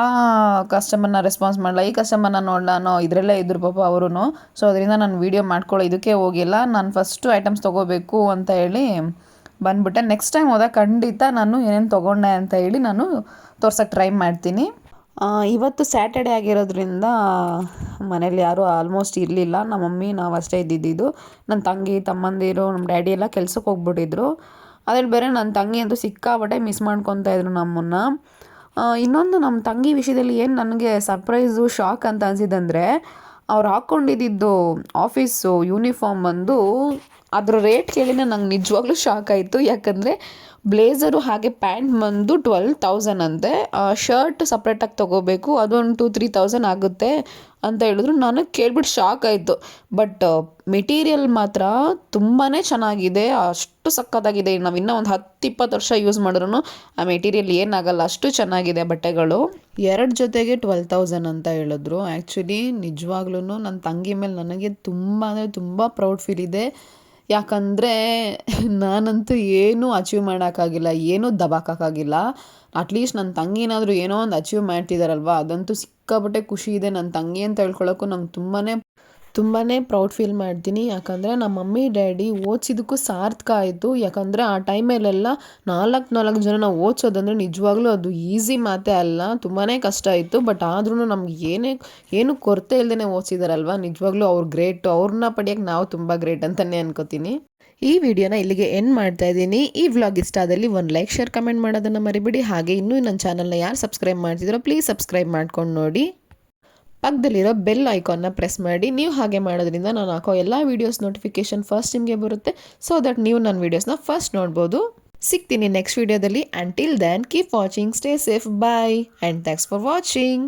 ಕಸ್ಟಮರ್ನ ರೆಸ್ಪಾನ್ಸ್ ಮಾಡಲ್ಲ, ಈ ಕಸ್ಟಮರ್ನ ನೋಡಲಾನೋ ಇದರಲ್ಲೇ ಇದ್ರು ಪಾಪ ಅವರು. ಸೊ ಅದರಿಂದ ನಾನು ವೀಡಿಯೋ ಮಾಡ್ಕೊಳ್ಳೋ ಇದಕ್ಕೆ ಹೋಗಿಲ್ಲ. ನಾನು ಫಸ್ಟು ಐಟಮ್ಸ್ ತೊಗೋಬೇಕು ಅಂತ ಹೇಳಿ ಬಂದ್ಬಿಟ್ಟೆ. ನೆಕ್ಸ್ಟ್ ಟೈಮ್ ಹೋದಾಗ ಖಂಡಿತ ನಾನು ಏನೇನು ತೊಗೊಂಡೆ ಅಂತ ಹೇಳಿ ನಾನು ತೋರ್ಸೋಕ್ಕೆ ಟ್ರೈ ಮಾಡ್ತೀನಿ. ಇವತ್ತು ಸ್ಯಾಟರ್ಡೆ ಆಗಿರೋದ್ರಿಂದ ಮನೇಲಿ ಯಾರೂ ಆಲ್ಮೋಸ್ಟ್ ಇರಲಿಲ್ಲ. ನಮ್ಮ ಮಮ್ಮಿ ನಾವು ಅಷ್ಟೇ ಇದ್ದಿದ್ದು. ನನ್ನ ತಂಗಿ ತಮ್ಮಂದಿರು ನಮ್ಮ ಡ್ಯಾಡಿ ಎಲ್ಲ ಕೆಲ್ಸಕ್ಕೆ ಹೋಗ್ಬಿಟ್ಟಿದ್ರು. ಅದ್ರಲ್ಲಿ ಬೇರೆ ನನ್ನ ತಂಗಿ ಅಂತೂ ಸಿಕ್ಕಾಪಟ್ಟೆ ಮಿಸ್ ಮಾಡ್ಕೊತಾ ಇದ್ರು ನಮ್ಮನ್ನು. ಇನ್ನೊಂದು ನಮ್ಮ ತಂಗಿ ವಿಷಯದಲ್ಲಿ ಏನು ನನಗೆ ಸರ್ಪ್ರೈಸು ಶಾಕ್ ಅಂತ ಅನಿಸಿದಂದರೆ, ಅವ್ರು ಹಾಕ್ಕೊಂಡಿದ್ದು ಆಫೀಸು ಯೂನಿಫಾರ್ಮ್ ಬಂದು ಅದ್ರ ರೇಟ್ ಕೇಳಿನೇ ನಂಗೆ ನಿಜವಾಗ್ಲೂ ಶಾಕ್ ಆಯಿತು. ಯಾಕಂದರೆ ಬ್ಲೇಝರು ಹಾಗೆ ಪ್ಯಾಂಟ್ ಬಂದು 12,000 ಅಂತೆ. ಶರ್ಟ್ ಸಪ್ರೇಟಾಗಿ ತೊಗೋಬೇಕು, ಅದೊಂದು 2-3,000 ಆಗುತ್ತೆ ಅಂತ ಹೇಳಿದ್ರು. ನನಗೆ ಕೇಳ್ಬಿಟ್ಟು ಶಾಕ್ ಆಯಿತು. ಬಟ್ ಮೆಟೀರಿಯಲ್ ಮಾತ್ರ ತುಂಬಾ ಚೆನ್ನಾಗಿದೆ, ಅಷ್ಟು ಸಖತ್ತಾಗಿದೆ. ನಾವು ಇನ್ನೂ ಒಂದು 10-20 ವರ್ಷ ಯೂಸ್ ಮಾಡಿದ್ರು ಆ ಮೆಟೀರಿಯಲ್ ಏನಾಗಲ್ಲ, ಅಷ್ಟು ಚೆನ್ನಾಗಿದೆ ಬಟ್ಟೆಗಳು. 2 ಜೊತೆಗೆ 12,000 ಅಂತ ಹೇಳಿದ್ರು. ಆ್ಯಕ್ಚುಲಿ ನಿಜವಾಗ್ಲೂ ನನ್ನ ತಂಗಿ ಮೇಲೆ ನನಗೆ ತುಂಬ ಅಂದರೆ ತುಂಬ ಪ್ರೌಡ್ ಫೀಲ್ ಇದೆ. ಯಾಕಂದರೆ ನಾನಂತೂ ಏನೂ ಅಚೀವ್ ಮಾಡೋಕ್ಕಾಗಿಲ್ಲ, ಏನೂ ದಬಾಕೋಕ್ಕಾಗಿಲ್ಲ. ಅಟ್ಲೀಸ್ಟ್ ನನ್ನ ತಂಗಿನಾದರೂ ಏನೋ ಒಂದು ಅಚೀವ್ ಮಾಡ್ತಿದ್ದಾರಲ್ವ, ಅದಂತೂ ಸಿಕ್ಕಾಪಟ್ಟೆ ಖುಷಿ ಇದೆ. ನನ್ನ ತಂಗಿ ಅಂತ ಹೇಳ್ಕೊಳ್ಳೋಕ್ಕೂ ನಂಗೆ ತುಂಬಾ ಪ್ರೌಡ್ ಫೀಲ್ ಮಾಡ್ತೀನಿ. ಯಾಕಂದರೆ ನಮ್ಮ ಮಮ್ಮಿ ಡ್ಯಾಡಿ ಓದಿಸಿದ್ದಕ್ಕೂ ಸಾರ್ಥಕ ಆಯಿತು. ಯಾಕಂದರೆ ಆ ಟೈಮಲ್ಲೆಲ್ಲ 4 ಜನನ ಓದಿಸೋದಂದರೆ ನಿಜವಾಗ್ಲೂ ಅದು ಈಸಿ ಮಾತೇ ಅಲ್ಲ, ತುಂಬಾ ಕಷ್ಟ ಇತ್ತು. ಬಟ್ ಆದ್ರೂ ನಮ್ಗೆ ಏನು ಕೊರತೆ ಇಲ್ಲದೇ ಓದಿಸಿದಾರಲ್ವ, ನಿಜವಾಗ್ಲೂ ಅವ್ರು ಗ್ರೇಟು. ಅವ್ರನ್ನ ಪಡೆಯೋಕ್ಕೆ ನಾವು ತುಂಬ ಗ್ರೇಟ್ ಅಂತಲೇ ಅನ್ಕೋತೀನಿ. ಈ ವಿಡಿಯೋನ ಇಲ್ಲಿಗೆ ಎಂಡ್ ಮಾಡ್ತಾ ಇದ್ದೀನಿ. ಈ ವ್ಲಾಗ್ ಇಷ್ಟ ಆದಲ್ಲಿ ಒಂದು ಲೈಕ್, ಶೇರ್, ಕಮೆಂಟ್ ಮಾಡೋದನ್ನು ಮರಿಬೇಡಿ. ಹಾಗೆ ಇನ್ನೂ ನನ್ನ ಚಾನಲ್ನ ಯಾರು ಸಬ್ಸ್ಕ್ರೈಬ್ ಮಾಡ್ತಿದ್ರೋ ಪ್ಲೀಸ್ ಸಬ್ಸ್ಕ್ರೈಬ್ ಮಾಡ್ಕೊಂಡು ನೋಡಿ. ಪಕ್ಕದಲ್ಲಿರೋ ಬೆಲ್ ಐಕಾನ್ನ ಪ್ರೆಸ್ ಮಾಡಿ. ನೀವು ಹಾಗೆ ಮಾಡೋದ್ರಿಂದ ನಾನು ಹಾಕೋ ಎಲ್ಲ ವೀಡಿಯೋಸ್ ನೋಟಿಫಿಕೇಶನ್ ಫಸ್ಟ್ ನಿಮಗೆ ಬರುತ್ತೆ. ಸೊ ದಟ್ ನೀವು ನನ್ನ ವೀಡಿಯೋಸ್ನ ಫಸ್ಟ್ ನೋಡ್ಬೋದು. ಸಿಗ್ತೀನಿ ನೆಕ್ಸ್ಟ್ ವೀಡಿಯೋದಲ್ಲಿ. Until then keep watching, stay safe, bye and thanks for watching.